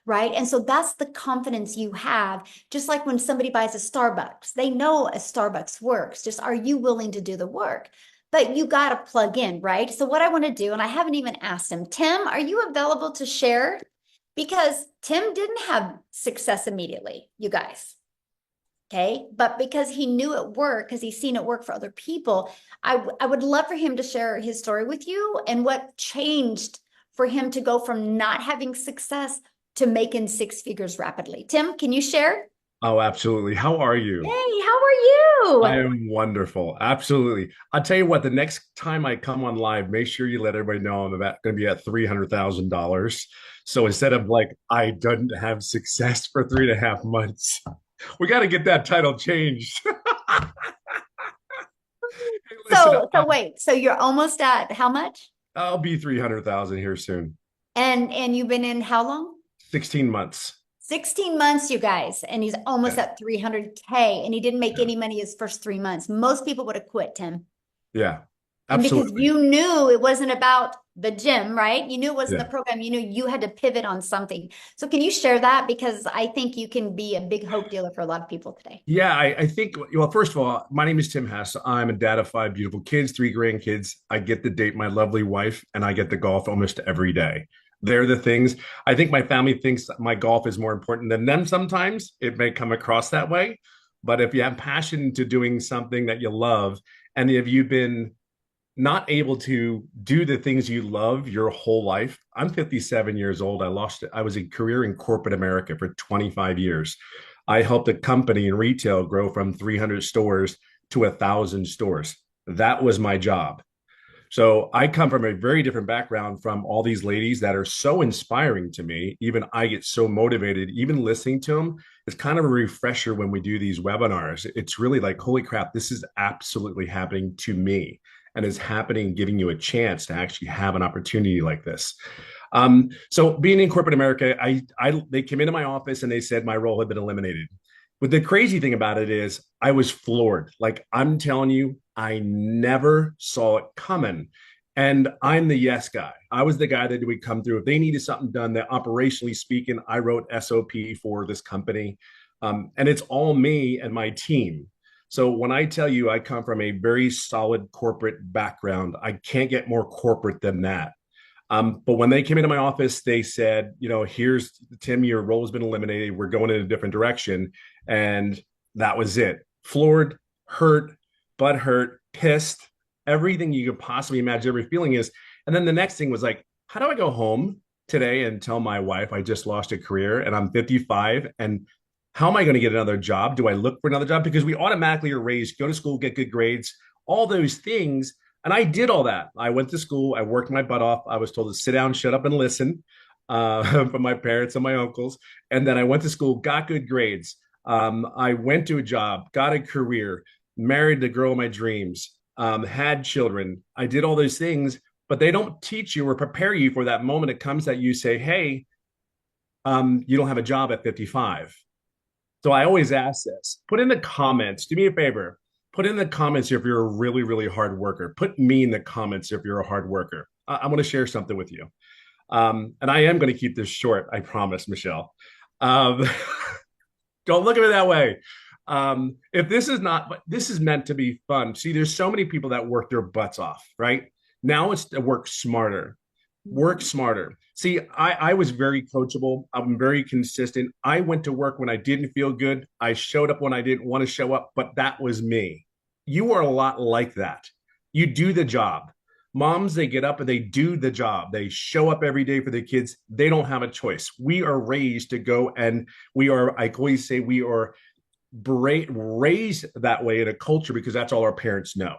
Right. And so that's the confidence you have. Just like when somebody buys a Starbucks, they know a Starbucks works. Just are you willing to do the work? But you got to plug in, right? So what I want to do, and I haven't even asked him, Tim, are you available to share? Because Tim didn't have success immediately, you guys. Okay. But because he knew it worked, because he's seen it work for other people, I would love for him to share his story with you and what changed for him to go from not having success to making 6 figures rapidly. Tim, can you share? Oh, absolutely. How are you? Hey, how are you? I am wonderful. Absolutely. I'll tell you what, the next time I come on live, make sure you let everybody know I'm going to be at $300,000. So instead of like, I didn't have success for 3.5 months, we got to get that title changed. So wait, so you're almost at how much? I'll be 300,000 here soon. And you've been in how long? 16 months. 16 months, you guys, and he's almost at 300K, and he didn't make any money his first 3 months. Most people would have quit, Tim. Yeah, and because absolutely. you knew it wasn't about the gym, right? You knew it wasn't Yeah. the program. You knew you had to pivot on something. So can you share that? Because I think you can be a big hope dealer for a lot of people today. Yeah, I think, well, first of all, my name is Tim Hess. I'm a dad of 5 beautiful kids, 3 grandkids. I get to date my lovely wife, and I get to golf almost every day. They're the things. I think my family thinks my golf is more important than them sometimes. It may come across that way. But if you have passion to doing something that you love, and if you've been not able to do the things you love your whole life. I'm 57 years old. I was a career in corporate America for 25 years. I helped a company in retail grow from 300 stores to 1,000 stores. That was my job. So I come from a very different background from all these ladies that are so inspiring to me. Even I get so motivated, even listening to them. It's kind of a refresher when we do these webinars. It's really like, holy crap, this is absolutely happening to me. And is happening, giving you a chance to actually have an opportunity like this. So being in corporate America, they came into my office and they said my role had been eliminated. But the crazy thing about it is I was floored. Like I'm telling you, I never saw it coming. And I'm the yes guy. I was the guy that would come through. If they needed something done, that operationally speaking, I wrote SOP for this company. And it's all me and my team. So when I tell you I come from a very solid corporate background, I can't get more corporate than that. But when they came into my office, they said, here's Tim, your role has been eliminated. We're going in a different direction. And that was it. Floored, hurt, butthurt, pissed, everything you could possibly imagine every feeling is. And then the next thing was like, how do I go home today and tell my wife I just lost a career and I'm 55 and how am I going to get another job? Do I look for another job? Because we automatically are raised, go to school, get good grades, all those things. And I did all that. I went to school. I worked my butt off. I was told to sit down, shut up, and listen from my parents and my uncles. And then I went to school, got good grades. I went to a job, got a career, married the girl of my dreams, had children. I did all those things, but they don't teach you or prepare you for that moment it comes that you say, hey, you don't have a job at 55. So I always ask this, put in the comments, do me a favor, put in the comments if you're a really, really hard worker. Put me in the comments if you're a hard worker. I want to share something with you. And I am going to keep this short, I promise, Michelle. Don't look at it that way. If this is not, but this is meant to be fun. See, there's so many people that work their butts off, right? Now it's to work smarter. Work smarter. See, I was very coachable. I'm very consistent. I went to work when I didn't feel good. I showed up when I didn't want to show up, but that was me. You are a lot like that. You do the job. Moms, they get up and they do the job. They show up every day for their kids. They don't have a choice. We are raised to go and I always say we are raised that way in a culture because that's all our parents know.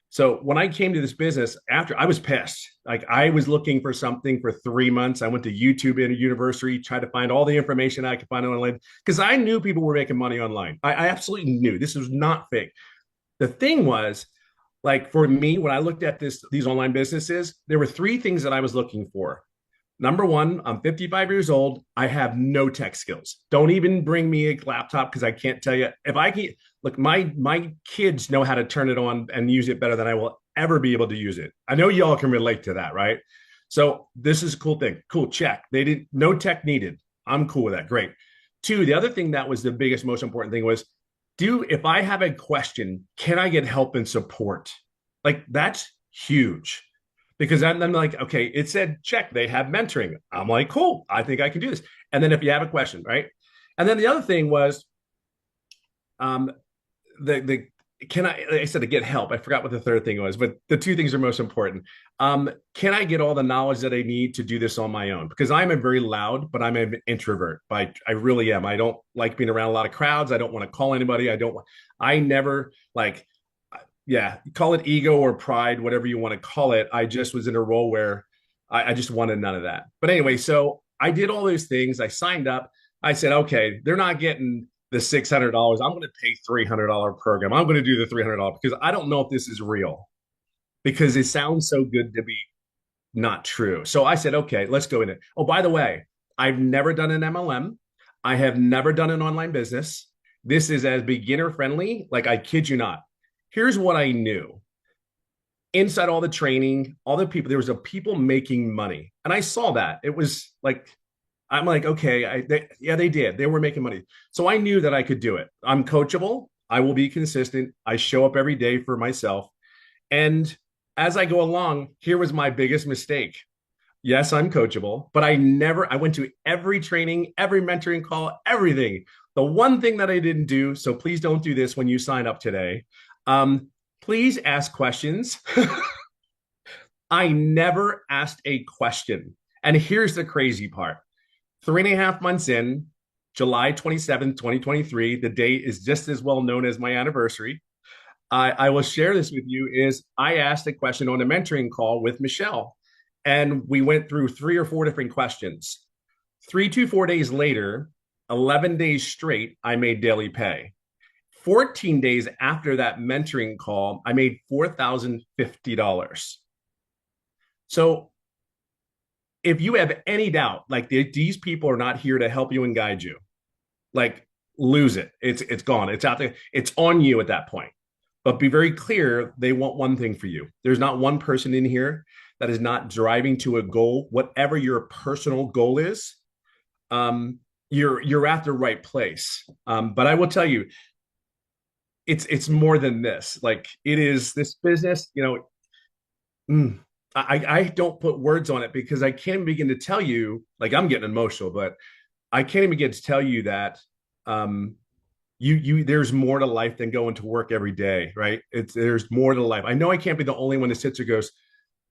So when I came to this business, after I was pissed, like I was looking for something for 3 months. I went to YouTube in a university, tried to find all the information I could find online because I knew people were making money online. I absolutely knew this was not fake. The thing was, like for me, when I looked at these online businesses, there were three things that I was looking for. Number one, I'm 55 years old. I have no tech skills. Don't even bring me a laptop because I can't tell you if I can. Look, my kids know how to turn it on and use it better than I will ever be able to use it. I know y'all can relate to that, right? So this is a cool thing. Cool, check. They did no tech needed. I'm cool with that. Great. Two, the other thing that was the biggest, most important thing was, if I have a question, can I get help and support? Like that's huge because I'm like, okay, it said check, they have mentoring. I'm like, cool, I think I can do this. And then if you have a question, right? And then the other thing was, um, the can I said to get help. I forgot what the third thing was, but the two things are most important. Can I get all the knowledge that I need to do this on my own? Because I'm a very loud, but I'm an introvert. But I really am. I don't like being around a lot of crowds. I don't want to call anybody. I never like, yeah, call it ego or pride, whatever you want to call it. I just was in a role where I just wanted none of that. But anyway, so I did all those things. I signed up. I said, okay, they're not getting the $600. I'm going to pay $300 program. I'm going to do the $300 because I don't know if this is real because it sounds so good to be not true. So I said, okay, let's go in it. Oh, by the way, I've never done an MLM. I have never done an online business. This is as beginner friendly. Like I kid you not. Here's what I knew. Inside all the training, all the people, there was a people making money. And I saw that. It was like, I'm like, okay, they did. They were making money. So I knew that I could do it. I'm coachable. I will be consistent. I show up every day for myself. And as I go along, here was my biggest mistake. Yes, I'm coachable, but I went to every training, every mentoring call, everything. The one thing that I didn't do, so please don't do this when you sign up today. Please ask questions. I never asked a question. And here's the crazy part. 3.5 months in, July 27th, 2023, the date is just as well known as my anniversary. I will share this with you is I asked a question on a mentoring call with Michelle, and we went through 3 or 4 different questions. 3 to 4 days later, 11 days straight, I made daily pay. 14 days after that mentoring call, I made $4,050. So if you have any doubt, like these people are not here to help you and guide you, like lose it. It's gone. It's out there. It's on you at that point. But be very clear, they want one thing for you. There's not one person in here that is not driving to a goal, whatever your personal goal is. You're at the right place. But I will tell you, it's more than this. Like it is this business, I don't put words on it because I can't begin to tell you, like I'm getting emotional, but I can't even begin to tell you that there's more to life than going to work every day, right? There's more to life. I know I can't be the only one that sits or goes,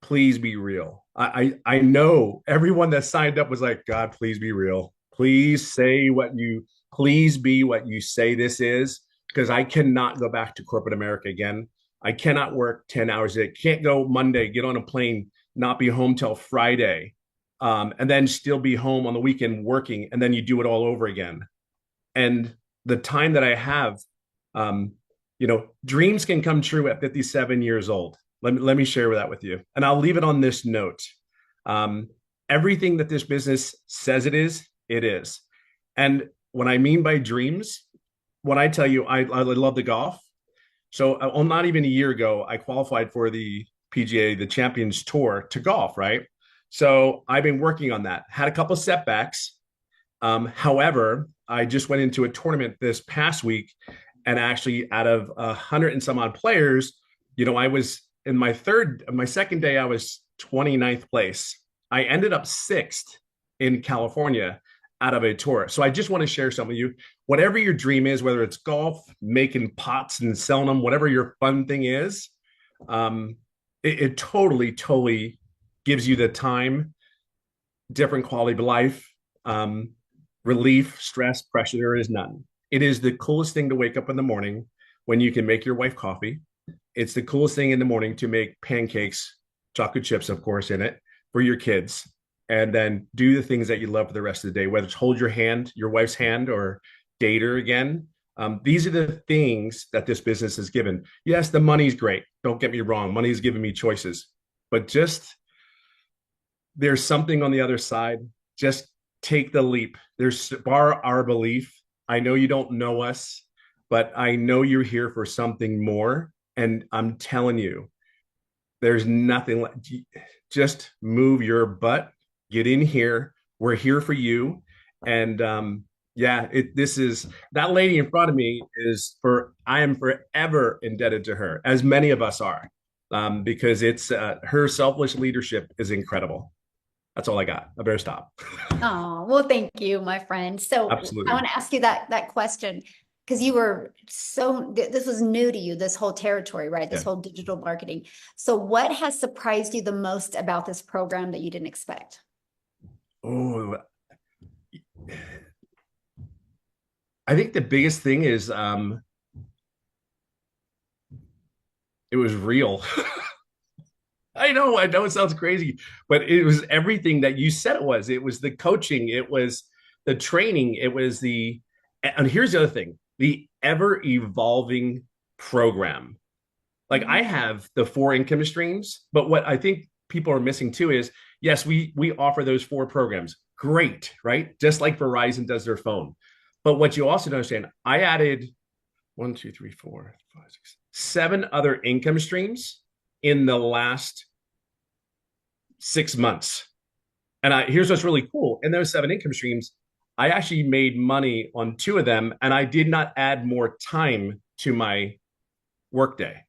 please be real. I know everyone that signed up was like, God, please be real. Please be what you say this is, because I cannot go back to corporate America again. I cannot work 10 hours a day. Can't go Monday, get on a plane, not be home till Friday, and then still be home on the weekend working, and then you do it all over again. And the time that I have, dreams can come true at 57 years old. Let me share that with you. And I'll leave it on this note. Everything that this business says it is. And what I mean by dreams, when I tell you I love the golf. So not even a year ago, I qualified for the PGA, the Champions Tour to golf, right? So I've been working on that. Had a couple setbacks. However, I just went into a tournament this past week, and actually out of 100 and some odd players, I was in my second day, I was 29th place. I ended up 6th in California out of a tour. So I just want to share some with you. Whatever your dream is, whether it's golf, making pots and selling them, whatever your fun thing is, it totally gives you the time, different quality of life, relief, stress, pressure. There is none. It is the coolest thing to wake up in the morning when you can make your wife coffee. It's the coolest thing in the morning to make pancakes, chocolate chips, of course, in it for your kids, and then do the things that you love for the rest of the day, whether it's hold your wife's hand, or date her again, These are the things that this business has given. Yes, the money's great. Don't get me wrong. Money has given me choices, but just there's something on the other side. Just take the leap. There's bar our belief. I know you don't know us, but I know you're here for something more. And I'm telling you, there's nothing like, just move your butt, get in here. We're here for you. And yeah, this is that lady in front of me I am forever indebted to her, as many of us are, because it's her selfless leadership is incredible. That's all I got. I better stop. Oh, well, thank you, my friend. So Absolutely. I want to ask you that question because this was new to you, this whole territory, right? This Yeah. whole digital marketing. So what has surprised you the most about this program that you didn't expect? Oh, I think the biggest thing is it was real. I know it sounds crazy, but it was everything that you said it was. It was the coaching, it was the training, and here's the other thing, the ever evolving program. Like I have the 4 income streams, but what I think people are missing too is, yes, we offer those 4 programs. Great, right? Just like Verizon does their phone. But what you also don't understand, I added 1, 2, 3, 4, 5, 6, 7 other income streams in the last 6 months. And here's what's really cool. In those 7 income streams, I actually made money on 2 of them, and I did not add more time to my workday.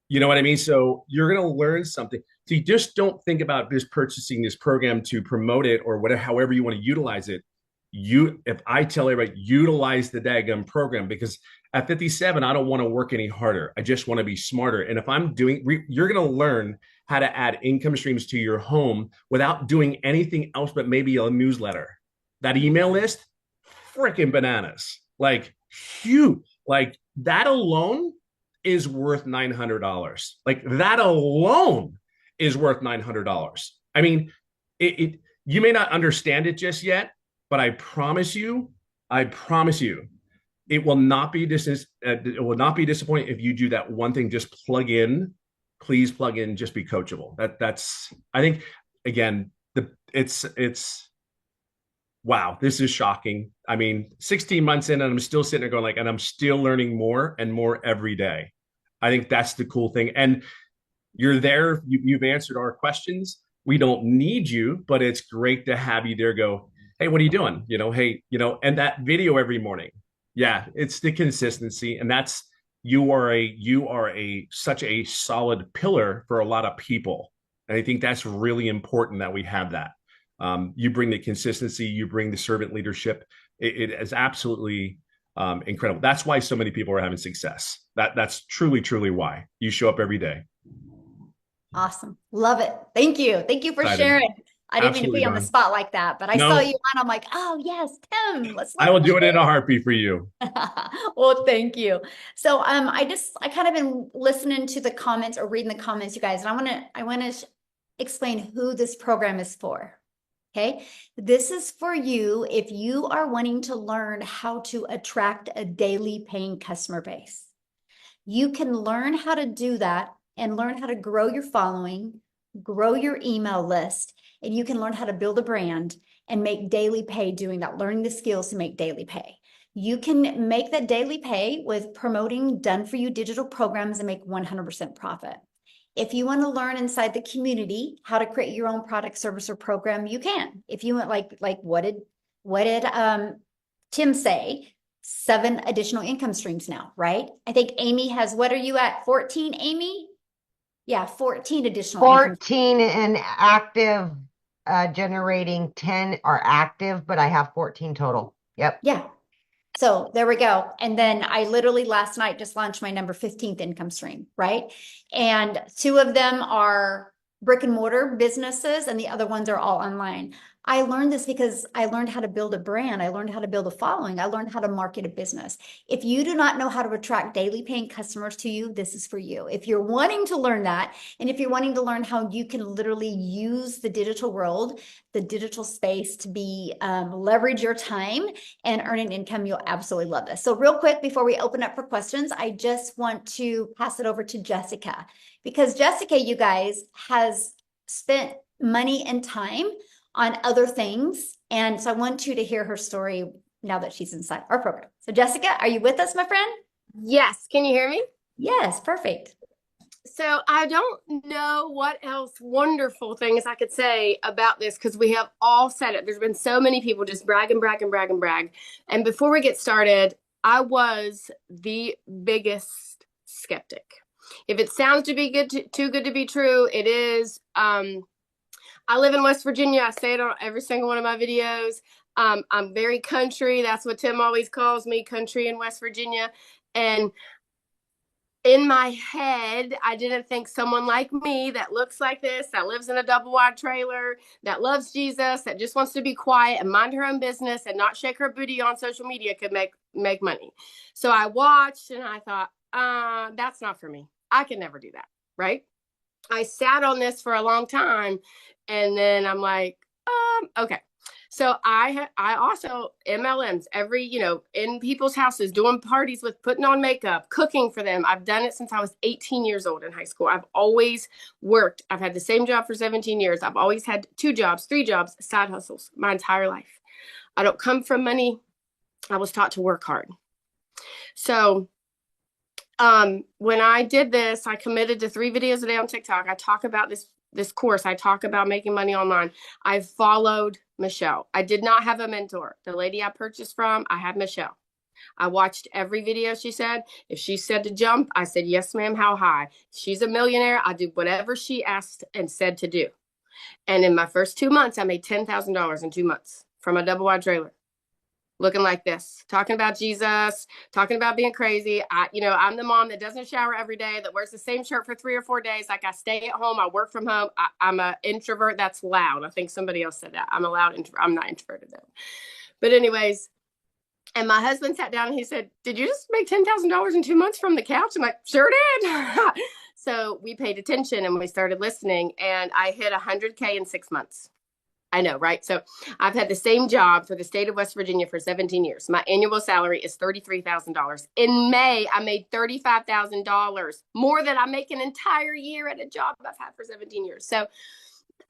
You know what I mean? So you're going to learn something. So you just don't think about just purchasing this program to promote it or whatever, however you want to utilize it. If I tell everybody, utilize the daggum program, because at 57, I don't want to work any harder. I just want to be smarter. And if I'm you're going to learn how to add income streams to your home without doing anything else but maybe a newsletter. That email list, freaking bananas. Like huge. Like that alone is worth $900. Like that alone is worth $900. I mean, you may not understand it just yet, but I promise you, it will not be disappointing if you do that one thing. Just plug in, please plug in. Just be coachable. That's. I think again, it's. Wow, this is shocking. I mean, 16 months in, and I'm still sitting there going like, and I'm still learning more and more every day. I think that's the cool thing. And you're there. You've answered our questions. We don't need you, but it's great to have you there. Go, hey, what are you doing? Hey, and that video every morning. Yeah, it's the consistency, and that's you are such a solid pillar for a lot of people, and I think that's really important that we have that. You bring the consistency, you bring the servant leadership. It is absolutely incredible. That's why so many people are having success. That's truly, truly why you show up every day. Awesome. Love it. Thank you. Thank you for sharing. I didn't mean to be on the spot like that, but I saw you on. I'm like, oh yes, Tim. I will do it in a heartbeat for you. Well, thank you. So I kind of been listening to the comments or reading the comments, you guys, and I want to explain who this program is for. Okay, this is for you if you are wanting to learn how to attract a daily paying customer base. You can learn how to do that and learn how to grow your following, grow your email list, and you can learn how to build a brand and make daily pay doing that, learning the skills to make daily pay. You can make that daily pay with promoting done-for-you digital programs and make 100% profit. If you want to learn inside the community how to create your own product, service, or program, you can. If you want, like what did Tim say? 7 additional income streams now, right? I think Amy has, what are you at? 14, Amy? Yeah, 14 additional. 14 and active, generating 10 are active, but I have 14 total. Yep. Yeah. So there we go. And then I literally last night just launched my number 15th income stream, right? And 2 of them are brick and mortar businesses and the other ones are all online. I learned this because I learned how to build a brand. I learned how to build a following. I learned how to market a business. If you do not know how to attract daily paying customers to you, this is for you. If you're wanting to learn that, and if you're wanting to learn how you can literally use the digital world, the digital space to be leverage your time and earn an income, you'll absolutely love this. So real quick, before we open up for questions, I just want to pass it over to Jessica, because Jessica, you guys, has spent money and time on other things. And so I want you to hear her story now that she's inside our program. So Jessica, are you with us, my friend? Yes. Can you hear me? Yes, perfect. So I don't know what else wonderful things I could say about this, because we have all said it. There's been so many people just brag and brag and brag and brag. And before we get started, I was the biggest skeptic. If it sounds to be too good to be true, it is. I live in West Virginia. I say it on every single one of my videos. I'm very country. That's what Tim always calls me, country in West Virginia. And in my head, I didn't think someone like me that looks like this, that lives in a double wide trailer, that loves Jesus, that just wants to be quiet and mind her own business and not shake her booty on social media could make money. So I watched and I thought, that's not for me. I can never do that, right? I sat on this for a long time, and then I'm like, okay. So I also MLMs in people's houses, doing parties with, putting on makeup, cooking for them. I've done it since I was 18 years old in high school. I've always worked. I've had the same job for 17 years. I've always had 2 jobs, 3 jobs, side hustles my entire life. I don't come from money. I was taught to work hard. So when I did this, I committed to 3 videos a day on TikTok. I talk about this course. I talk about making money online. I followed Michelle. I did not have a mentor. The lady I purchased from, I had Michelle. I watched every video she said. If she said to jump, I said, yes, ma'am, how high? She's a millionaire. I do whatever she asked and said to do. And in my first 2 months, I made $10,000 in 2 months from a double wide trailer. Looking like this, talking about Jesus, talking about being crazy. I'm the mom that doesn't shower every day, that wears the same shirt for 3 or 4 days. Like, I stay at home, I work from home. I'm an introvert. That's loud. I think somebody else said that. I'm a loud introvert. I'm not introverted though. But anyways, and my husband sat down and he said, did you just make $10,000 in 2 months from the couch? I'm like, sure did. So we paid attention and we started listening, and I hit 100K in 6 months. I know, right? So I've had the same job for the state of West Virginia for 17 years. My annual salary is $33,000. In May, I made $35,000, more than I make an entire year at a job I've had for 17 years. So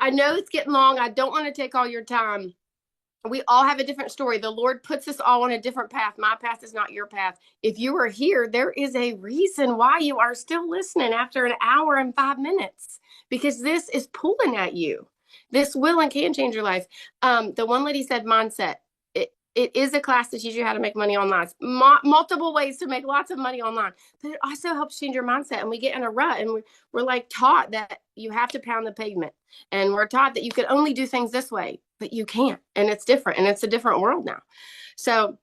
I know it's getting long. I don't want to take all your time. We all have a different story. The Lord puts us all on a different path. My path is not your path. If you are here, there is a reason why you are still listening after an hour and 5 minutes, because this is pulling at you. This will and can change your life. The one lady said mindset. It is a class that teaches you how to make money online. Multiple ways to make lots of money online. But it also helps change your mindset. And we get in a rut, and we're like taught that you have to pound the pavement. And we're taught that you can only do things this way, but you can't. And it's different. And it's a different world now. So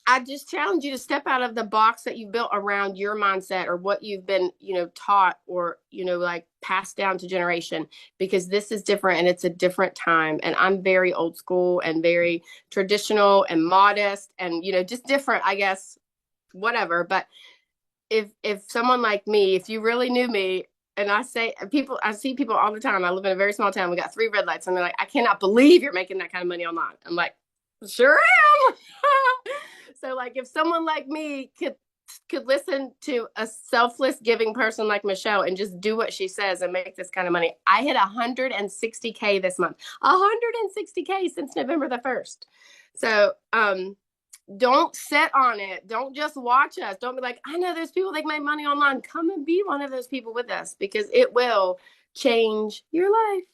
I just challenge you to step out of the box that you built around your mindset or what you've been, taught or, like passed down to generation, because this is different and it's a different time. And I'm very old school and very traditional and modest and, just different, I guess, whatever. But if someone like me, if you really knew me, and I see people all the time. I live in a very small town. We got 3 red lights and they're like, I cannot believe you're making that kind of money online. I'm like, sure am. So like, if someone like me could listen to a selfless giving person like Michelle and just do what she says and make this kind of money. I hit 160K this month, 160K since November the 1st. So, don't sit on it. Don't just watch us. Don't be like, I know there's people that make money online. Come and be one of those people with us, because it will change your life.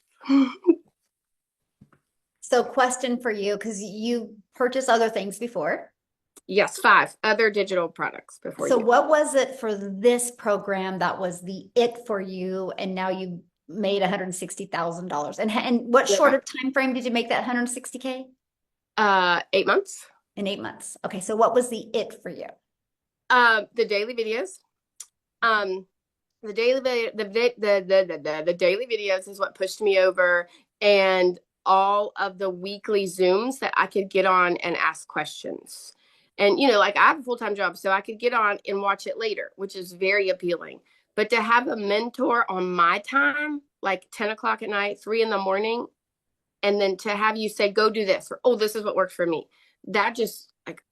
So question for you, because you purchased other things before. Yes, 5 other digital products before. So what was it for this program that was the it for you, and now you made $160,000? And what short of time frame did you make that 160K? 8 months. In 8 months. Okay, so what was the it for you? The daily videos. The daily videos is what pushed me over. And all of the weekly Zooms that I could get on and ask questions. And, you know, like I have a full-time job, so I could get on and watch it later, which is very appealing. But to have a mentor on my time, like 10 o'clock at night, 3 in the morning, and then to have you say, go do this, or, oh, this is what works for me. That just like,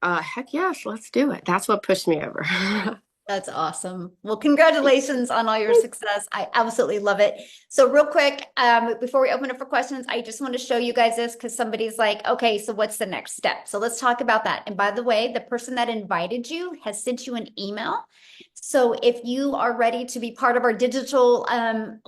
heck yes, let's do it. That's what pushed me over. That's awesome. Well, congratulations on all your success. I absolutely love it. So real quick, before we open up for questions, I just want to show you guys this because somebody's like, okay, so what's the next step? So let's talk about that. And by the way, the person that invited you has sent you an email. So if you are ready to be part of our digital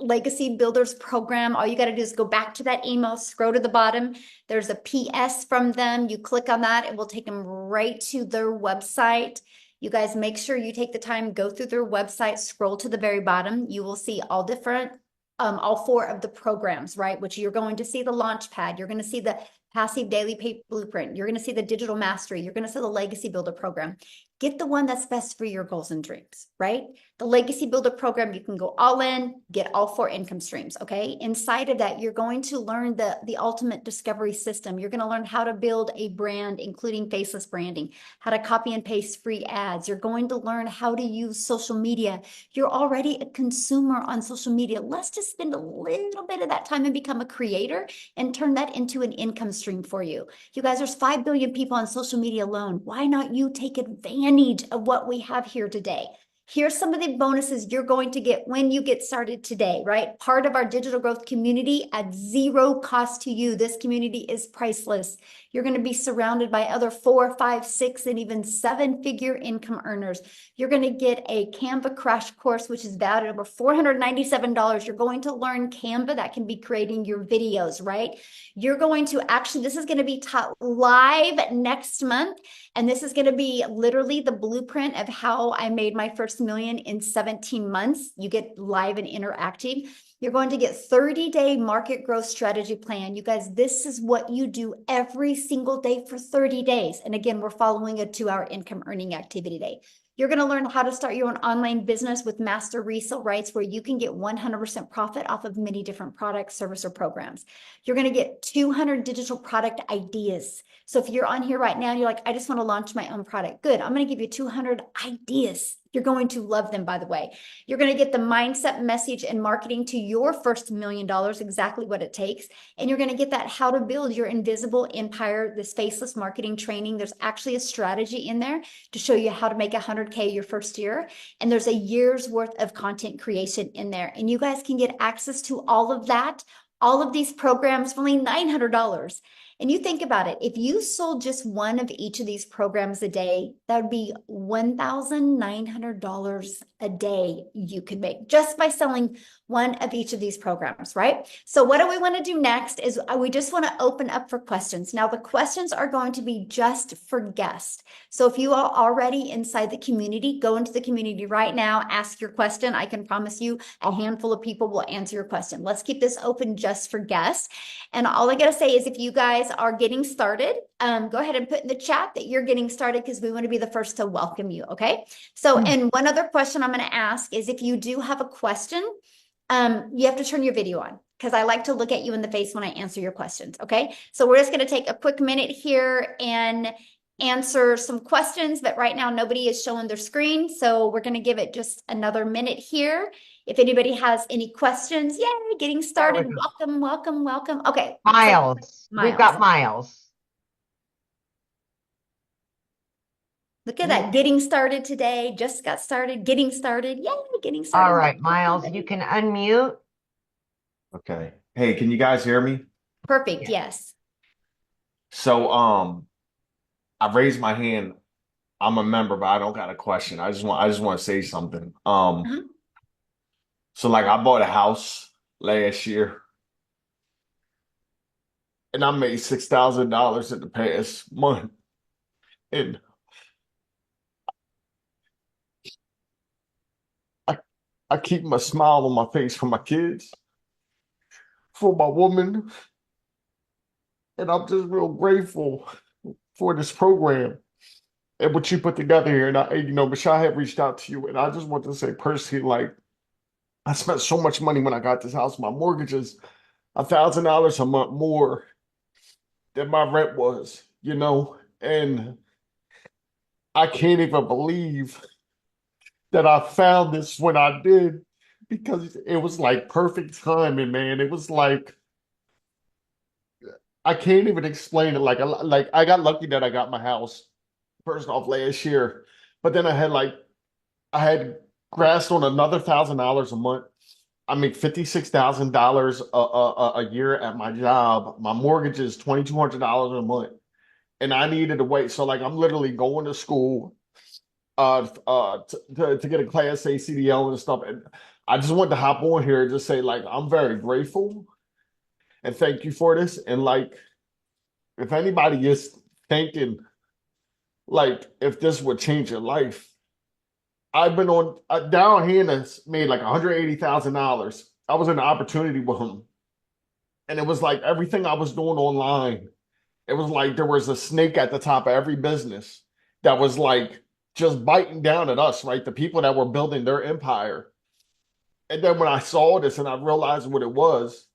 legacy builders program, all you got to do is go back to that email, scroll to the bottom. There's a PS from them. You click on that, it will take them right to their website. You guys make sure you take the time, go through their website, scroll to the very bottom. You will see all different, all 4 of the programs, right? Which you're going to see the Launchpad. You're going to see the Passive Daily Pay Blueprint. You're going to see the Digital Mastery. You're going to see the Legacy Builder program. Get the one that's best for your goals and dreams, right? The Legacy Builder program, you can go all in, get all 4 income streams, okay? Inside of that, you're going to learn the ultimate discovery system. You're going to learn how to build a brand, including faceless branding, how to copy and paste free ads. You're going to learn how to use social media. You're already a consumer on social media. Let's just spend a little bit of that time and become a creator and turn that into an income stream for you. You guys, there's 5 billion people on social media alone. Why not you take advantage of what we have here today? Here's some of the bonuses you're going to get when you get started today, right? Part of our digital growth community at 0 cost to you. This community is priceless. You're going to be surrounded by other 4, 5, 6, and even 7-figure income earners. You're going to get a Canva crash course, which is valued at over $497. You're going to learn Canva that can be creating your videos, right? You're going to actually, this is going to be taught live next month. And this is going to be literally the blueprint of how I made my first million in 17 months. You get live and interactive. You're going to get 30-day market growth strategy plan. You guys, this is what you do every single day for 30 days. And again, we're following a 2-hour income earning activity day. You're going to learn how to start your own online business with master resale rights where you can get 100% profit off of many different products, service, or programs. You're going to get 200 digital product ideas. So if you're on here right now and you're like, I just want to launch my own product. Good. I'm going to give you 200 ideas. You're going to love them, by the way. You're going to get the mindset, message, and marketing to your first $1 million, exactly what it takes. And you're going to get that how to build your invisible empire, this faceless marketing training. There's actually a strategy in there to show you how to make 100K your first year. And there's a year's worth of content creation in there. And you guys can get access to all of that, all of these programs for only $900. And you think about it, if you sold just one of each of these programs a day, that would be $1,900 a day you could make just by selling one of each of these programs, right? So what do we want to do next is we just want to open up for questions. Now, the questions are going to be just for guests. So if you are already inside the community, go into the community right now, ask your question. I can promise you a handful of people will answer your question. Let's keep this open just for guests. And all I got to say is if you guys are getting started, go ahead and put in the chat that you're getting started because we want to be the first to welcome you, okay? So, and one other question I'm going to ask is if you do have a question, you have to turn your video on because I like to look at you in the face when I answer your questions, okay? So we're just going to take a quick minute here and answer some questions, but right now nobody is showing their screen, so we're going to give it just another minute here. If anybody has any questions, yay, getting started. Welcome, welcome, welcome. Okay. Miles. We've got Miles. Look at that. Getting started today. Just got started. Getting started. Yay, getting started. All right, Miles, you can unmute. Okay. Hey, can you guys hear me? Perfect. Yes. So, I raised my hand. I'm a member, but I don't got a question. I just want to say something. So like I bought a house last year and I made $6,000 in the past month. And I keep my smile on my face for my kids, for my woman, and I'm just real grateful for this program and what you put together here. And Michelle had reached out to you, and I just want to say personally, like, I spent so much money when I got this house. My mortgages $1,000 a month more than my rent was, and I can't even believe that I found this when I did because it was like perfect timing, man. It was like I can't even explain it. Like I got lucky that I got my house first off last year, but then I had grasped on another $1,000 a month. I make $56,000 a year at my job. My mortgage is $2,200 a month, and I needed to wait. So like I'm literally going to school to get a Class A CDL and stuff. And I just wanted to hop on here and just say like I'm very grateful and thank you for this. And like if anybody is thinking like if this would change your life, I've been on Darrell Hannah's made like $180,000. I was in the opportunity with him, and it was like everything I was doing online. It was like there was a snake at the top of every business that was like just biting down at us, right? The people that were building their empire. And then when I saw this and I realized what it was,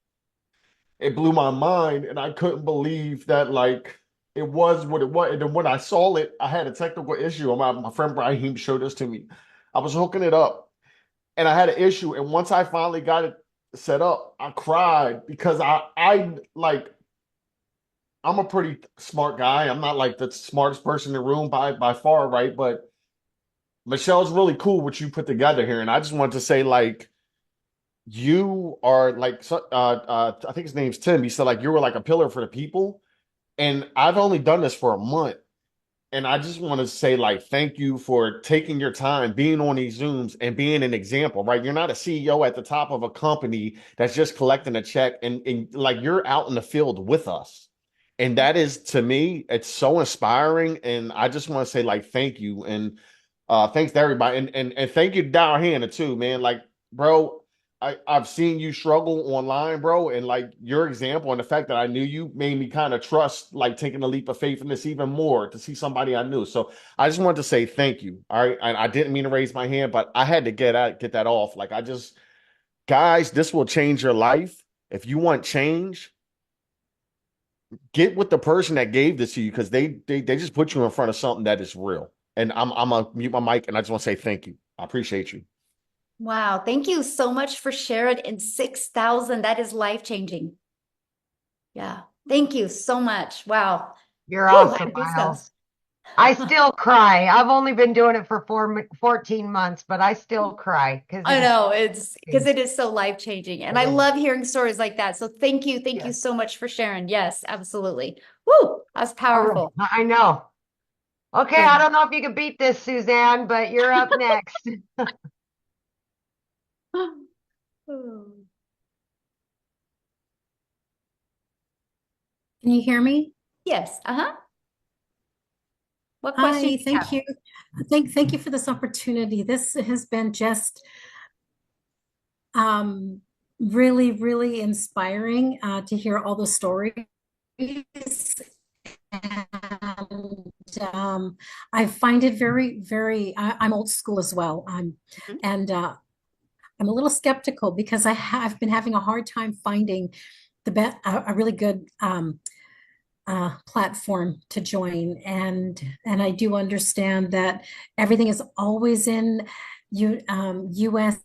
it blew my mind, and I couldn't believe that like it was what it was. And then when I saw it, I had a technical issue. My friend Brahim showed this to me. I was hooking it up and I had an issue. And once I finally got it set up, I cried because I like I'm a pretty smart guy. I'm not like the smartest person in the room by far, right? But Michelle's really cool what you put together here. And I just wanted to say, like, you are like I think his name's Tim. He said like you were like a pillar for the people. And I've only done this for a month. And I just want to say, like, thank you for taking your time, being on these Zooms and being an example, right? You're not a CEO at the top of a company that's just collecting a check and like you're out in the field with us. And that is, to me, it's so inspiring. And I just want to say, like, thank you. And thanks to everybody. And thank you to Darrell Hannah, too, man. Like, bro, I've seen you struggle online, bro, and like your example and the fact that I knew you made me kind of trust, like taking a leap of faith in this even more to see somebody I knew. So I just wanted to say thank you. All right. And I didn't mean to raise my hand, but I had to get that off. Like guys, this will change your life. If you want change, get with the person that gave this to you because they just put you in front of something that is real. And I'm gonna mute my mic and I just want to say thank you. I appreciate you. Wow. Thank you so much for sharing. And 6,000, that is life-changing. Yeah. Thank you so much. Wow. You're Whew, awesome, goosebumps. Miles. I still cry. I've only been doing it for 14 months, but I still cry because I know it's because it is so life-changing. And I It is. love hearing stories like that. So thank you. Thank you Yes. so much for sharing. Yes, absolutely. Woo, that's powerful. I know. Okay, Yeah. I don't know if you can beat this, Suzanne, but you're up next. Can you hear me? Yes. Uh-huh. What question Hi, do you thank have? you. Thank you for this opportunity. This has been just really, really inspiring to hear all the stories. And I find it very, very, I'm old school as well. Mhm. And I'm a little skeptical because I've been having a hard time finding a really good platform to join, and I do understand that everything is always in USD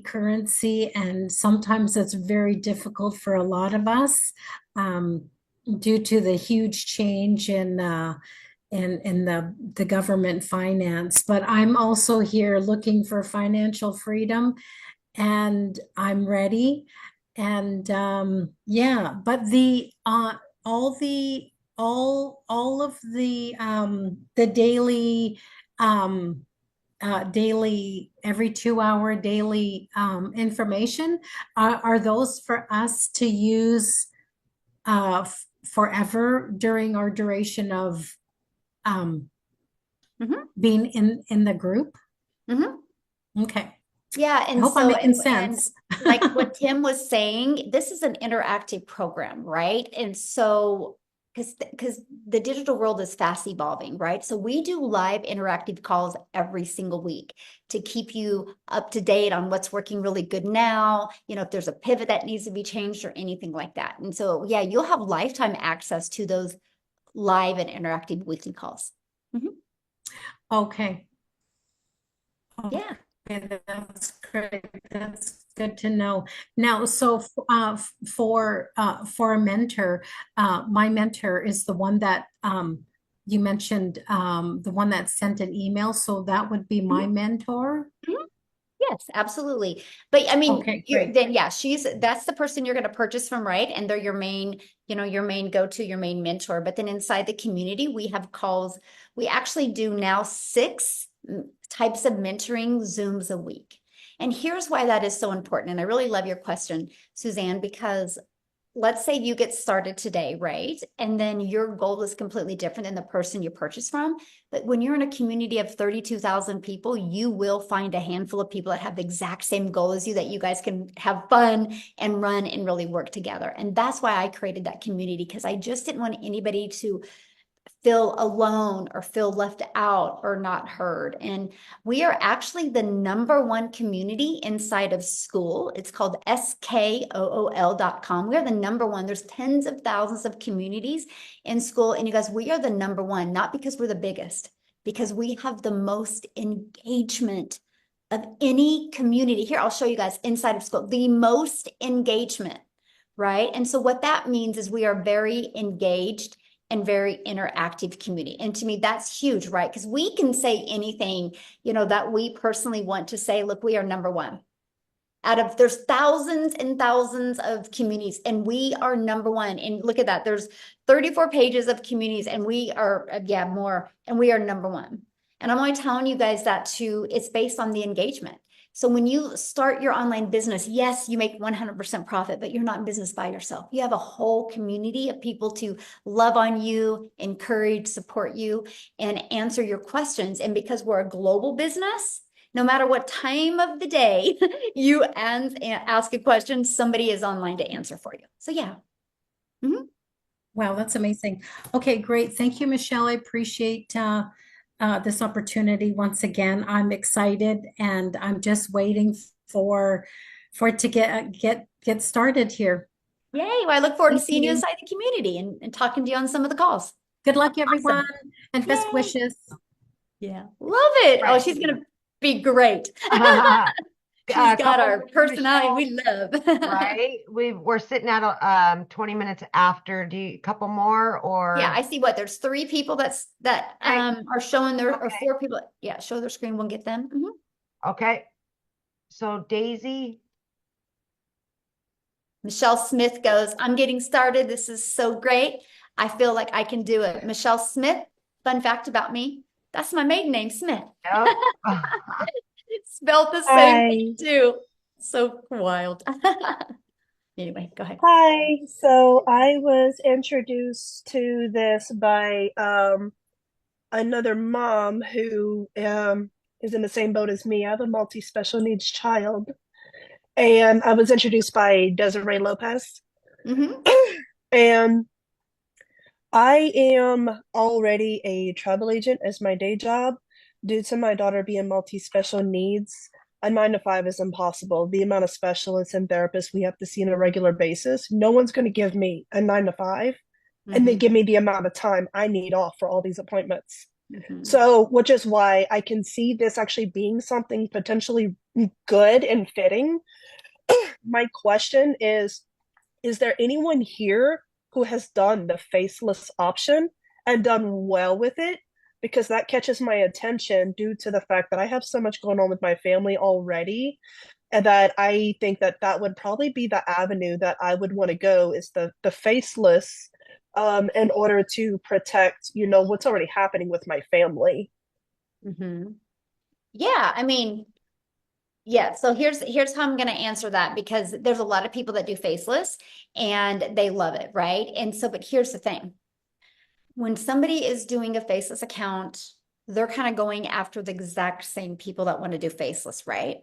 currency, and sometimes it's very difficult for a lot of us due to the huge change in the government finance. But I'm also here looking for financial freedom, and I'm ready. And yeah, but all of the daily every 2 hour daily information are those for us to use forever during our duration of Mhm. being in the group. Mhm. Okay, Yeah, I and hope I'm so making and sense. like what Tim was saying, this is an interactive program, right? And so because the digital world is fast evolving, right? So we do live interactive calls every single week to keep you up to date on what's working really good now, you know, if there's a pivot that needs to be changed or anything like that. And so, yeah, you'll have lifetime access to those live and interactive weekly calls. Okay. Yeah. Okay, that's great. That's good to know. Now, so for a mentor, my mentor is the one that you mentioned, the one that sent an email. So that would be my mentor. Yes, absolutely. But I mean, Okay, great. then yeah, that's the person you're going to purchase from, right? And they're your main, you know, your main go-to, your main mentor. But then inside the community, we have calls. We actually do now 6 types of mentoring Zooms a week. And here's why that is so important. And I really love your question, Suzanne, because let's say you get started today, right? And then your goal is completely different than the person you purchased from. But when you're in a community of 32,000 people, you will find a handful of people that have the exact same goal as you, that you guys can have fun and run and really work together. And that's why I created that community, because I just didn't want anybody to feel alone or feel left out or not heard. And we are actually the #1 community inside of school. It's called SKOOL.com. We are the #1. There's tens of thousands of communities in school. And you guys, we are the #1, not because we're the biggest, because we have the most engagement of any community. Here, I'll show you guys inside of school, the most engagement, right? And so what that means is we are very engaged and very interactive community. And to me, that's huge, right? Because we can say anything, you know, that we personally want to say. Look, we are #1. There's thousands and thousands of communities, and we are #1. And look at that, there's 34 pages of communities, and we are, more, and we are #1. And I'm only telling you guys that it's based on the engagement. So when you start your online business, yes, you make 100% profit, but you're not in business by yourself. You have a whole community of people to love on you, encourage, support you, and answer your questions. And because we're a global business, no matter what time of the day you ask a question, somebody is online to answer for you. So yeah. Wow, that's amazing. Okay, great. Thank you, Michelle. I appreciate this opportunity once again. I'm excited, and I'm just waiting for it to get started here. Yay! Well, I look forward to Thank seeing you you. inside the community and talking to you on some of the calls. Good luck, everyone, and best Yay. wishes. Yeah, love it. Oh, Right. she's gonna be great. She's got couple our more, personality Michelle, we love. right? We're sitting at 20 minutes after. Do you couple more or? Yeah, I see what there's 3 people that Right. are showing their or Okay. 4 people. Yeah, show their screen. We'll get them. Okay. So Daisy, Michelle Smith goes, I'm getting started. This is so great. I feel like I can do it. Michelle Smith, fun fact about me, that's my maiden name, Smith. yep. Spelled the same thing too. So wild. Anyway, go ahead. Hi. So I was introduced to this by another mom who is in the same boat as me. I have a multi-special needs child. And I was introduced by Desiree Lopez. And I am already a travel agent as my day job. Due to my daughter being multi-special needs, a 9 to 5 is impossible. The amount of specialists and therapists we have to see on a regular basis, no one's going to give me a 9 to 5 and they give me the amount of time I need off for all these appointments. So, which is why I can see this actually being something potentially good and fitting. My question is there anyone here who has done the faceless option and done well with it? Because that catches my attention due to the fact that I have so much going on with my family already, and that I think that that would probably be the avenue that I would want to go, is the faceless, in order to protect, you know, what's already happening with my family. Yeah, I mean, yeah, so here's how I'm going to answer that, because there's a lot of people that do faceless and they love it, right? And so, but here's the thing. When somebody is doing a faceless account, they're kind of going after the exact same people that want to do faceless, right?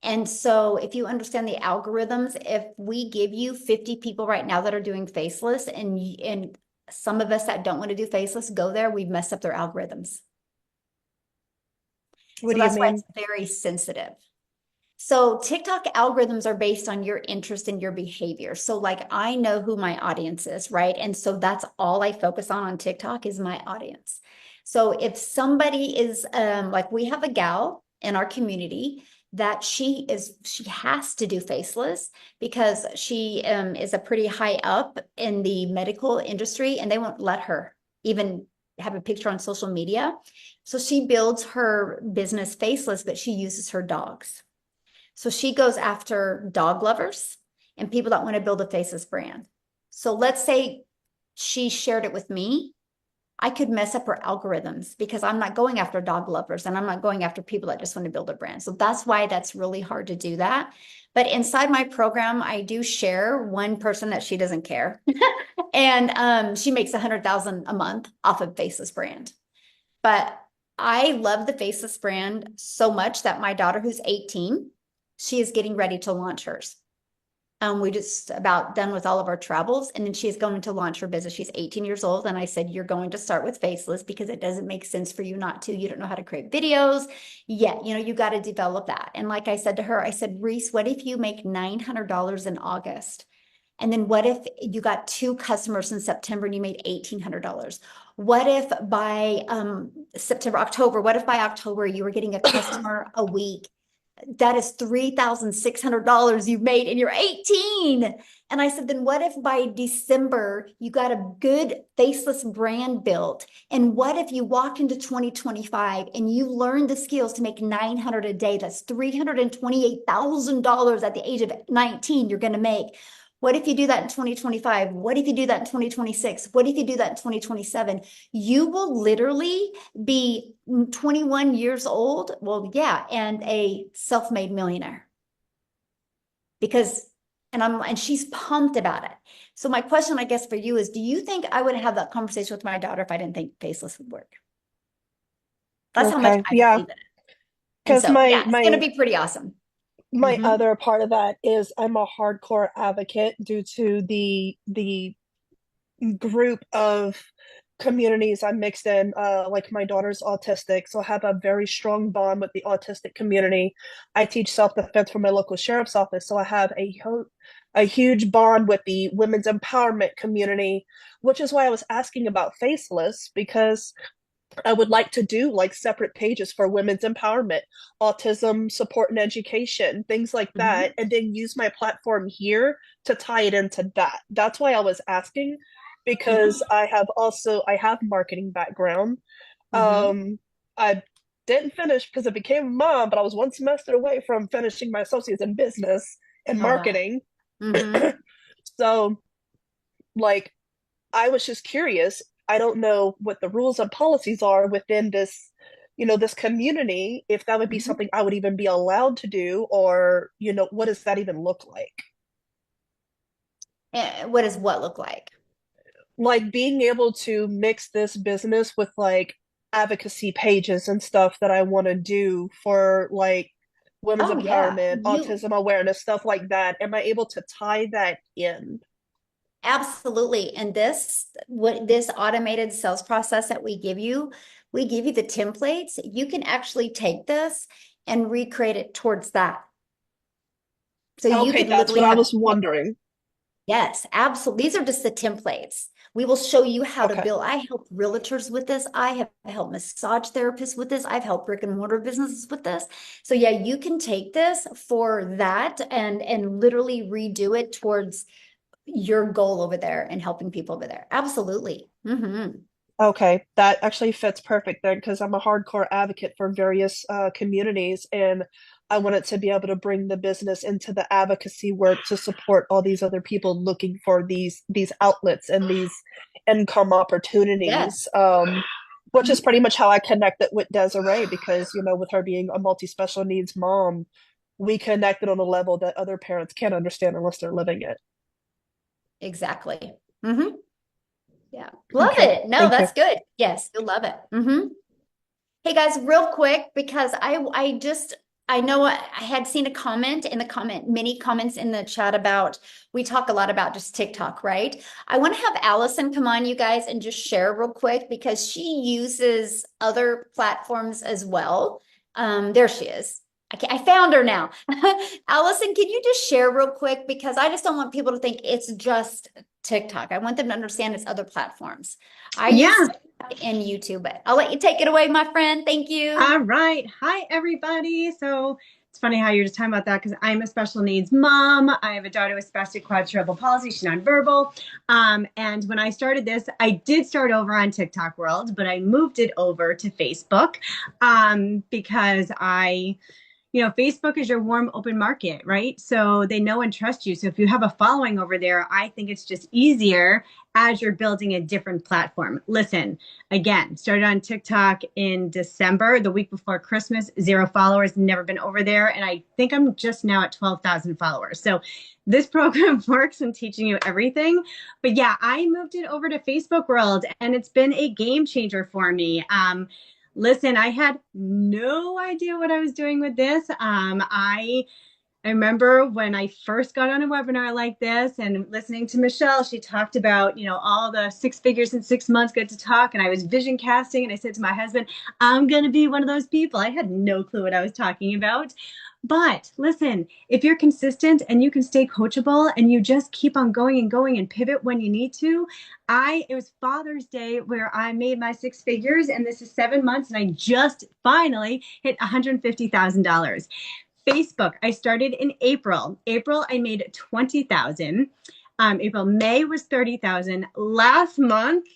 And so if you understand the algorithms, if we give you 50 people right now that are doing faceless and some of us that don't want to do faceless go there, we've messed up their algorithms. What So do you that's why mean? it's very sensitive. So TikTok algorithms are based on your interest and your behavior. So like I know who my audience is, right? And so that's all I focus on TikTok is my audience. So if somebody is like we have a gal in our community that she has to do faceless because she is a pretty high up in the medical industry and they won't let her even have a picture on social media. So she builds her business faceless, but she uses her dogs. So she goes after dog lovers and people that want to build a faceless brand. So let's say she shared it with me. I could mess up her algorithms because I'm not going after dog lovers and I'm not going after people that just want to build a brand. So that's why that's really hard to do that. But inside my program, I do share one person that she doesn't care. And she makes 100,000 a month off of Faceless brand. But I love the Faceless brand so much that my daughter, who's 18, she is getting ready to launch hers. We just about done with all of our travels, and then she's going to launch her business. She's 18 years old, and I said, you're going to start with Faceless because it doesn't make sense for you not to. You don't know how to create videos yet. You know, you got to develop that. And like I said to her, I said, Reese, what if you make $900 in August? And then what if you got 2 customers in September and you made $1,800? What if by September, October, what if by October you were getting a customer a week? That is $3,600 you've made and you're 18. And I said, then what if by December you got a good faceless brand built? And what if you walked into 2025 and you learned the skills to make $900 a day? That's $328,000 at the age of 19 you're going to make. What if you do that in 2025? What if you do that in 2026? What if you do that in 2027? You will literally be 21 years old. Well, yeah, and a self-made millionaire. Because, and she's pumped about it. So my question, I guess, for you is, do you think I would have that conversation with my daughter if I didn't think faceless would work? That's how much I Yeah, believe in it. And because so, yeah, it's going to be pretty awesome. my Mhm. other part of that is I'm a hardcore advocate due to the group of communities I'm mixed in. Like my daughter's autistic, so I have a very strong bond with the autistic community. I teach self-defense for my local sheriff's office, so I have a huge bond with the women's empowerment community, which is why I was asking about Faceless, because I would like to do like separate pages for women's empowerment, autism support and education, things like that, and then use my platform here to tie it into that. That's why I was asking, because I have marketing background. I didn't finish because I became a mom, but I was one semester away from finishing my associates in business and Oh, wow. marketing. Mhm. So, like, I was just curious. I don't know what the rules and policies are within this, this community, if that would be Mhm. something I would even be allowed to do, or, what does that even look like? What does what look like? Like being able to mix this business with like advocacy pages and stuff that I want to do for like women's Oh, yeah. empowerment, autism awareness, stuff like that. Am I able to tie that in? Absolutely. And this automated sales process that we give you the templates. You can actually take this and recreate it towards that. So you Okay, could that's literally what I have, was wondering. yes, absolutely. These are just the templates. We will show you how to Okay. build. I help realtors with this. I have helped massage therapists with this. I've helped brick and mortar businesses with this. So yeah, you can take this for that and literally redo it towards your goal over there and helping people over there. Absolutely. Okay, that actually fits perfect then, because I'm a hardcore advocate for various communities, and I wanted to be able to bring the business into the advocacy work to support all these other people looking for these outlets and these income opportunities. Yes. Which is pretty much how I connected with Desiree, because with her being a multi-special needs mom, we connected on a level that other parents can't understand unless they're living it. Exactly. Yeah. Love Okay, it. No, thank you. that's good. Yes, you'll love it. Hey guys, real quick, because I just I know I had seen a comment in the many comments in the chat about, we talk a lot about just TikTok, right? I want to have Allison come on, you guys, and just share real quick because she uses other platforms as well. There she is. I found her now. Allison, can you just share real quick? Because I just don't want people to think it's just TikTok. I want them to understand it's other platforms. I Yeah. use TikTok and YouTube, but I'll let you take it away, my friend. Thank you. All right. Hi, everybody. So it's funny how you're just talking about that because I'm a special needs mom. I have a daughter with spastic quadruple palsy. She's nonverbal. And when I started this, I did start over on TikTok World, but I moved it over to Facebook because Facebook is your warm, open market, right? So they know and trust you. So if you have a following over there, I think it's just easier as you're building a different platform. Listen, again, started on TikTok in December, the week before Christmas, 0 followers, never been over there. And I think I'm just now at 12,000 followers. So this program works in teaching you everything. But yeah, I moved it over to Facebook World and it's been a game changer for me. Listen, I had no idea what I was doing with this. I remember when I first got on a webinar like this and listening to Michelle, she talked about, all the 6 figures in 6 months, good to talk. And I was vision casting and I said to my husband, I'm going to be one of those people. I had no clue what I was talking about. But listen, if you're consistent and you can stay coachable and you just keep on going and going and pivot when you need to, it was Father's Day where I made my 6 figures and this is 7 months and I just finally hit $150,000. Facebook, I started in April. April, I made 20,000. May was 30,000. Last month,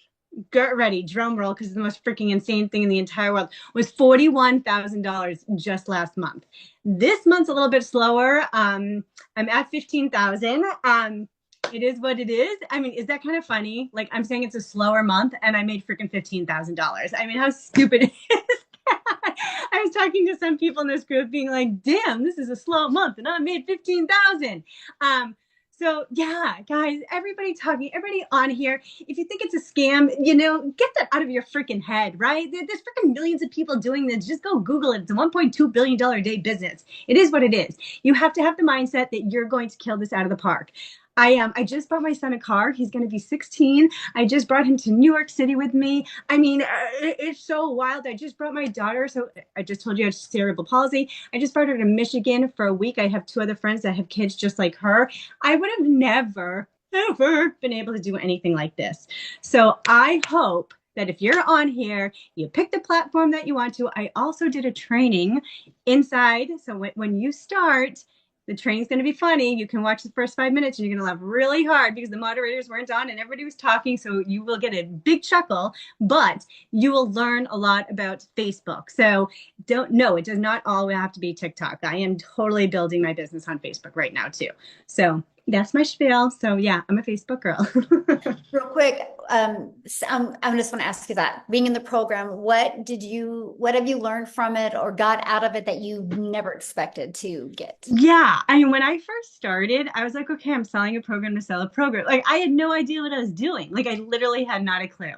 get ready, drum roll, because it's the most freaking insane thing in the entire world, was $41,000 just last month. This month's a little bit slower. I'm at 15,000. It is what it is. I mean, is that kind of funny? Like, I'm saying it's a slower month and I made freaking $15,000. I mean, how stupid is that? I was talking to some people in this group being like, damn, this is a slow month and I made 15,000. So yeah, guys, everybody on here, if you think it's a scam, get that out of your freaking head, right? There's freaking millions of people doing this. Just go Google it. It's a $1.2 billion a day business. It is what it is. You have to have the mindset that you're going to kill this out of the park. I just bought my son a car. He's going to be 16. I just brought him to New York City with me. I mean, it's so wild. I just brought my daughter. So I just told you I have cerebral palsy. I just brought her to Michigan for a week. I have 2 other friends that have kids just like her. I would have never, ever been able to do anything like this. So I hope that if you're on here, you pick the platform that you want to. I also did a training inside. So when you start, the training's going to be funny. You can watch the first 5 minutes and you're going to laugh really hard because the moderators weren't on and everybody was talking. So you will get a big chuckle, but you will learn a lot about Facebook. So it does not all have to be TikTok. I am totally building my business on Facebook right now too. So that's my spiel. So yeah, I'm a Facebook girl. Real quick, I'm just want to ask you that, being in the program, what have you learned from it or got out of it that you never expected to get? Yeah. I mean, when I first started, I was like, okay, I'm selling a program to sell a program. Like, I had no idea what I was doing. Like, I literally had not a clue.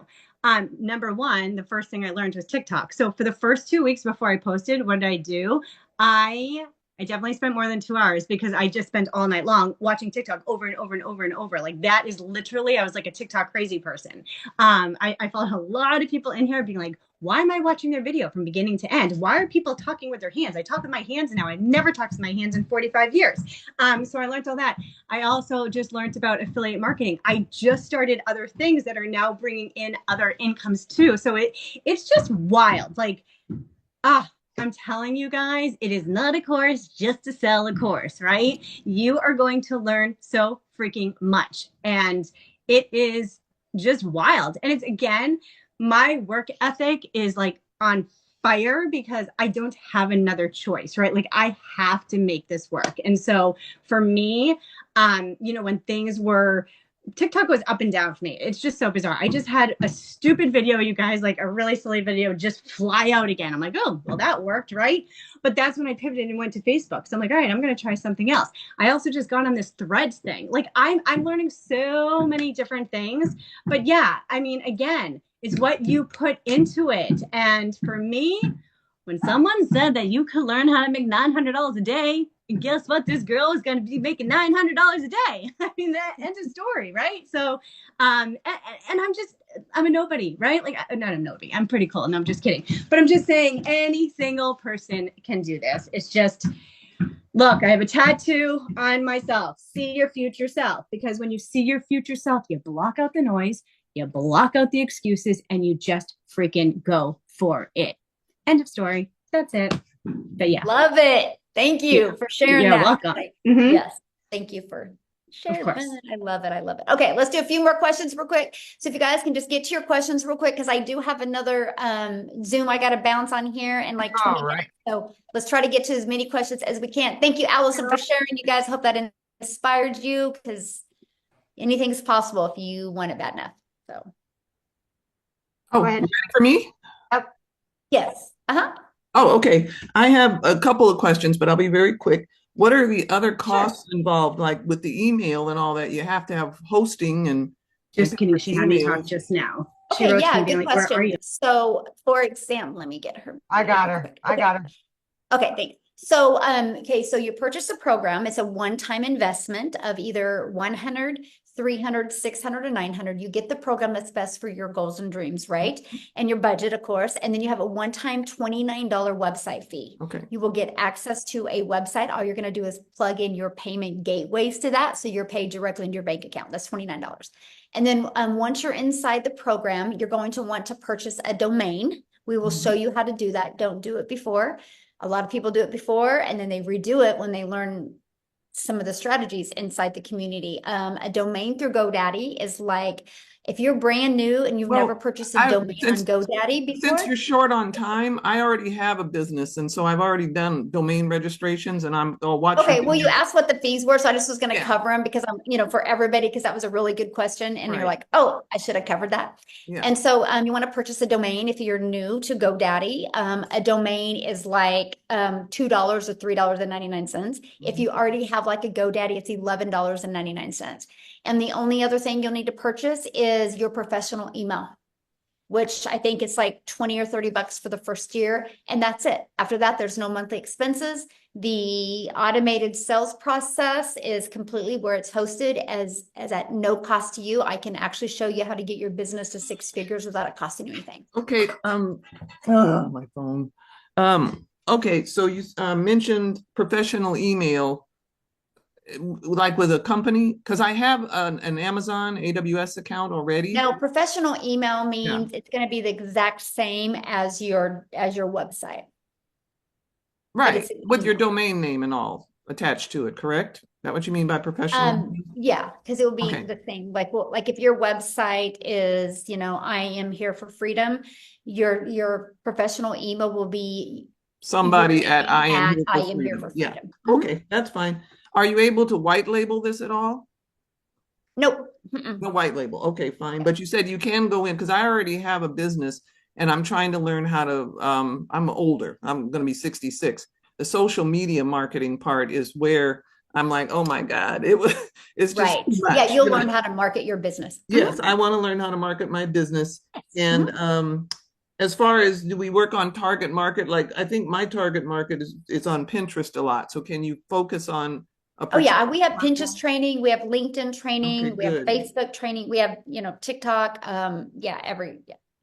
Number one, the first thing I learned was TikTok. So for the first 2 weeks before I posted, what did I do? I definitely spent more than 2 hours because I just spent all night long watching TikTok over and over and over and over. Like, that is literally, I was like a TikTok crazy person. I followed a lot of people in here being like, why am I watching their video from beginning to end? Why are people talking with their hands? I talk with my hands now. I've never talked with my hands in 45 years. So I learned all that. I also just learned about affiliate marketing. I just started other things that are now bringing in other incomes too. So it's just wild. Like, I'm telling you guys, it is not a course just to sell a course, right? You are going to learn so freaking much. And it is just wild. And it's, again, my work ethic is like on fire because I don't have another choice, right? Like, I have to make this work. And so for me, when things were, TikTok was up and down for me. It's just so bizarre. I just had a stupid video, you guys, like a really silly video, just fly out again. I'm like, oh, well, that worked, right? But that's when I pivoted and went to Facebook. So I'm like, all right, I'm going to try something else. I also just got on this Threads thing. Like, I'm learning so many different things. But yeah, I mean, again, it's what you put into it. And for me, when someone said that you could learn how to make $900 a day, and guess what? This girl is going to be making $900 a day. I mean, that ends of story, right? So, and I'm a nobody, right? Like, not a nobody. I'm pretty cool. And I'm just kidding. But I'm just saying any single person can do this. It's just, look, I have a tattoo on myself. See your future self. Because when you see your future self, you block out the noise, you block out the excuses, and you just freaking go for it. End of story. That's it. But yeah. Love it. Thank you for sharing You're that. welcome. Yes. Thank you for sharing Of course. that. I love it. I love it. Okay, let's do a few more questions real quick. So if you guys can just get to your questions real quick, because I do have another Zoom I got to bounce on here in like 20 All right. minutes. So let's try to get to as many questions as we can. Thank you, Allison, for sharing. You guys, hope that inspired you, because anything's possible if you want it bad enough. So Oh, Go ahead. you ready for me? yes. Uh-huh. Oh, okay. I have a couple of questions, but I'll be very quick. What are the other costs involved, like with the email and all that? You have to have hosting and Just kidding. She had me emails. talk just now. She Okay, wrote to yeah, me being good like, where are question. you? So for example, let me get her. I got her. I got her. Okay, thanks. So, okay, so you purchase a program. It's a one-time investment of either 100, 300, 600, or 900. You get the program that's best for your goals and dreams, right? And your budget, of course. And then you have a one-time $29 website fee. Okay. You will get access to a website. All you're going to do is plug in your payment gateways to that. So you're paid directly into your bank account. That's $29. And then once you're inside the program, you're going to want to purchase a domain. We will show you how to do that. Don't do it before. A lot of people do it before, and then they redo it when they learn some of the strategies inside the community. A domain through GoDaddy is like, if you're brand new and you've Well, never purchased a domain on GoDaddy before. Since you're short on time, I already have a business, and so I've already done domain registrations, and I'll watch. Okay, well, you asked what the fees were, so I just was going to Yeah. cover them because I'm, for everybody, because that was a really good question, and you're Right. like, oh, I should have covered that. Yeah. And so you want to purchase a domain if you're new to GoDaddy. A domain is like $2 or $3.99. If you already have like a GoDaddy, it's $11.99. And the only other thing you'll need to purchase is your professional email, which I think it's like 20 or 30 bucks for the first year. And that's it. After that, there's no monthly expenses. The automated sales process is completely where it's hosted as at no cost to you. I can actually show you how to get your business to 6 figures without it costing you anything. Okay. My phone. Okay. So you mentioned professional email, like with a company, because I have an Amazon AWS account already. No, professional email means it's going to be the exact same as your website. Right. it's With your email. domain name and all attached to it, correct? Is that what you mean by professional? Yeah, because it will be Okay. the thing. Like if your website is, I am here for freedom, your professional email will be Somebody your at name I am at here I for am here freedom. for Yeah. freedom. Mhm. Okay, that's fine. Are you able to white label this at all? Nope. Mm-mm. No white label. Okay, fine. But you said you can go in because I already have a business and I'm trying to learn how to, I'm older. I'm going to be 66. The social media marketing part is where I'm like, oh my God, it's just Right. too much, Yeah, you'll you know? learn how to market your business. Yes, I want to learn how to market my business. Yes. And as far as do we work on target market, like I think my target market is on Pinterest a lot. So can you focus on a Oh yeah, particular we have platform? Pinterest training, we have LinkedIn training, Okay, we have good. Facebook training, we have, TikTok, YouTube.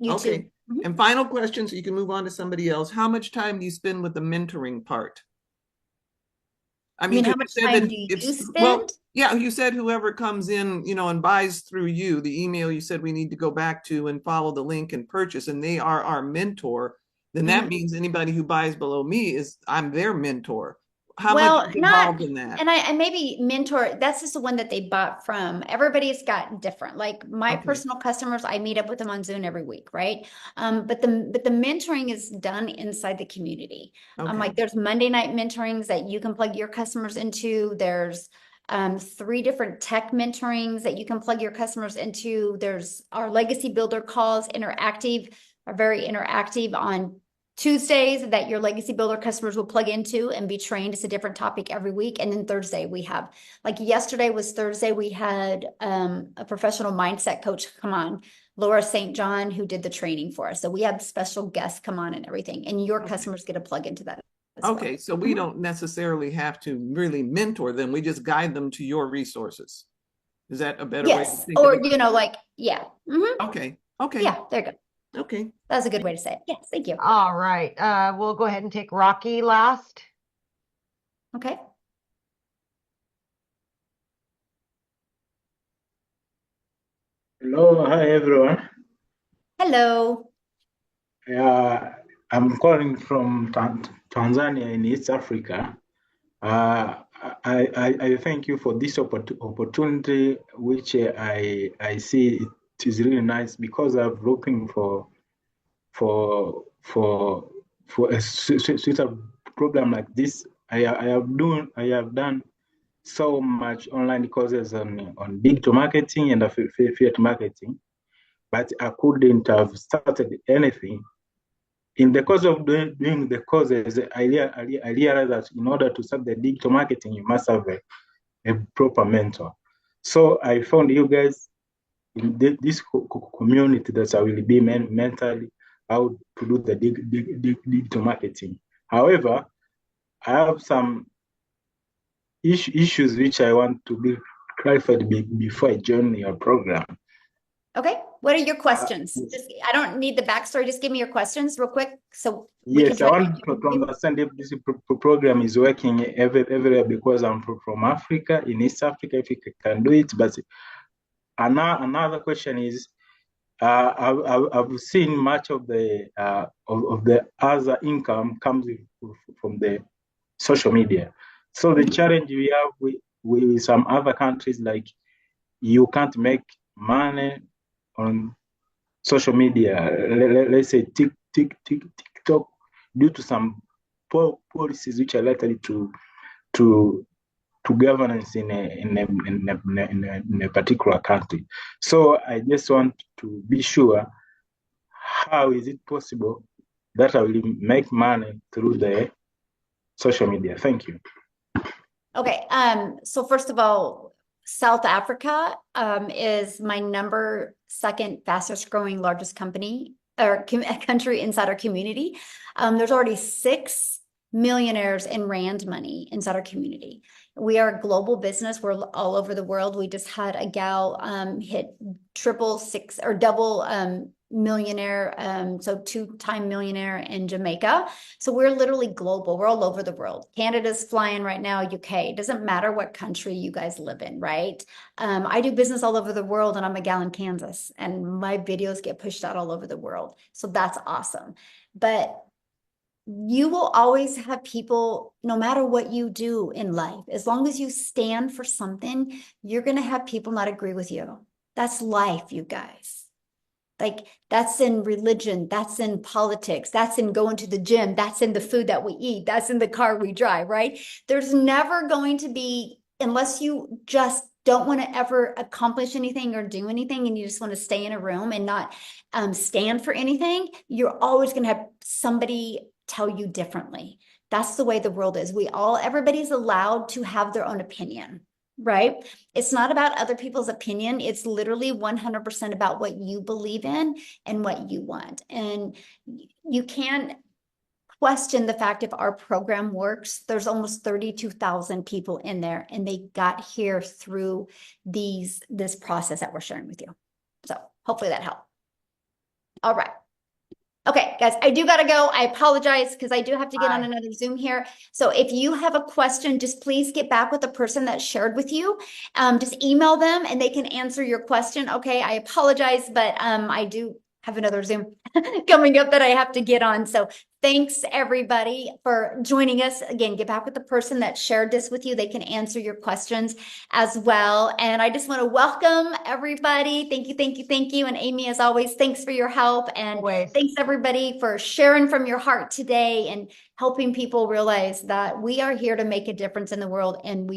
Okay. And final question, so you can move on to somebody else. How much time do you spend with the mentoring part? I mean, how 'cause much you said time that do you well, spend? yeah, you said whoever comes in, and buys through you, the email you said we need to go back to and follow the link and purchase, and they are our mentor, then that means anybody who buys below me I'm their mentor. How much is involved in that? And maybe mentor, that's just the one that they bought from. Everybody's gotten different. Like my Okay. personal customers, I meet up with them on Zoom every week, right? But the mentoring is done inside the community. Okay. Like there's Monday night mentorings that you can plug your customers into. There's 3 different tech mentorings that you can plug your customers into. There's our legacy builder calls, are very interactive on Tuesdays that your Legacy Builder customers will plug into and be trained. It's a different topic every week. And then Thursday we have, like yesterday was Thursday, we had a professional mindset coach come on, Laura St. John, who did the training for us. So we had special guests come on and everything, and your customers get a plug into that as well. Okay, so we don't necessarily have to really mentor them. We just guide them to your resources. Is that a better way to Yes, think or of it? like, yeah. Okay, okay. Yeah, there you go. Okay. That's a good way to say it. Yes, thank you. All right. We'll go ahead and take Rocky last. Okay. Hello, hi everyone. Hello. I'm calling from Tanzania in East Africa. I thank you for this opportunity, which I see it is really nice because I'm looking for a suitable program like this. I have done so much online courses on digital marketing and affiliate marketing, but I couldn't have started anything. In the course of doing the courses, I realized that in order to start the digital marketing, you must have a proper mentor. So I found you guys in this community that I will be mentally how to do the digital marketing. However, I have some issues which I want to be clarified before I join your program. Okay. What are your questions? I don't need the backstory. Just give me your questions real quick. So we yes, can I want to understand if this program is working everywhere because I'm from Africa, in East Africa, if you can do it. But another question is, I've seen much of the other income comes from the social media. So the challenge we have with some other countries, like you can't make money on social media, let's say TikTok, due to some policies which are likely to governance in a particular country. So I just want to be sure, how is it possible that I will make money through the social media? Thank you. Okay. So first of all, South Africa is my second fastest growing largest company or country inside our community. There's already 6 millionaires in Rand money inside our community. We are a global business. We're all over the world. We just had a gal hit double millionaire, so 2-time millionaire in Jamaica. So we're literally global. We're all over the world. Canada's flying right now, UK. It doesn't matter what country you guys live in, right? I do business all over the world, and I'm a gal in Kansas, and my videos get pushed out all over the world. So that's awesome. But you will always have people, no matter what you do in life, as long as you stand for something, you're going to have people not agree with you. That's life, you guys. Like, that's in religion, that's in politics, that's in going to the gym, that's in the food that we eat, that's in the car we drive, right? There's never going to be, unless you just don't want to ever accomplish anything or do anything, and you just want to stay in a room and not stand for anything, you're always going to have somebody tell you differently. That's the way the world is. Everybody's allowed to have their own opinion. Right? It's not about other people's opinion. It's literally 100% about what you believe in and what you want. And you can't question the fact if our program works. There's almost 32,000 people in there, and they got here through this process that we're sharing with you. So hopefully that helped. All right. Okay, guys, I do got to go. I apologize because I do have to get on another Zoom here. So if you have a question, just please get back with the person that shared with you. Just email them and they can answer your question. Okay, I apologize, but I do have another Zoom coming up that I have to get on. So thanks everybody for joining us. Again, get back with the person that shared this with you. They can answer your questions as well. And I just want to welcome everybody. Thank you, thank you, thank you. And Amy, as always, thanks for your help. And thanks everybody for sharing from your heart today and helping people realize that we are here to make a difference in the world, and we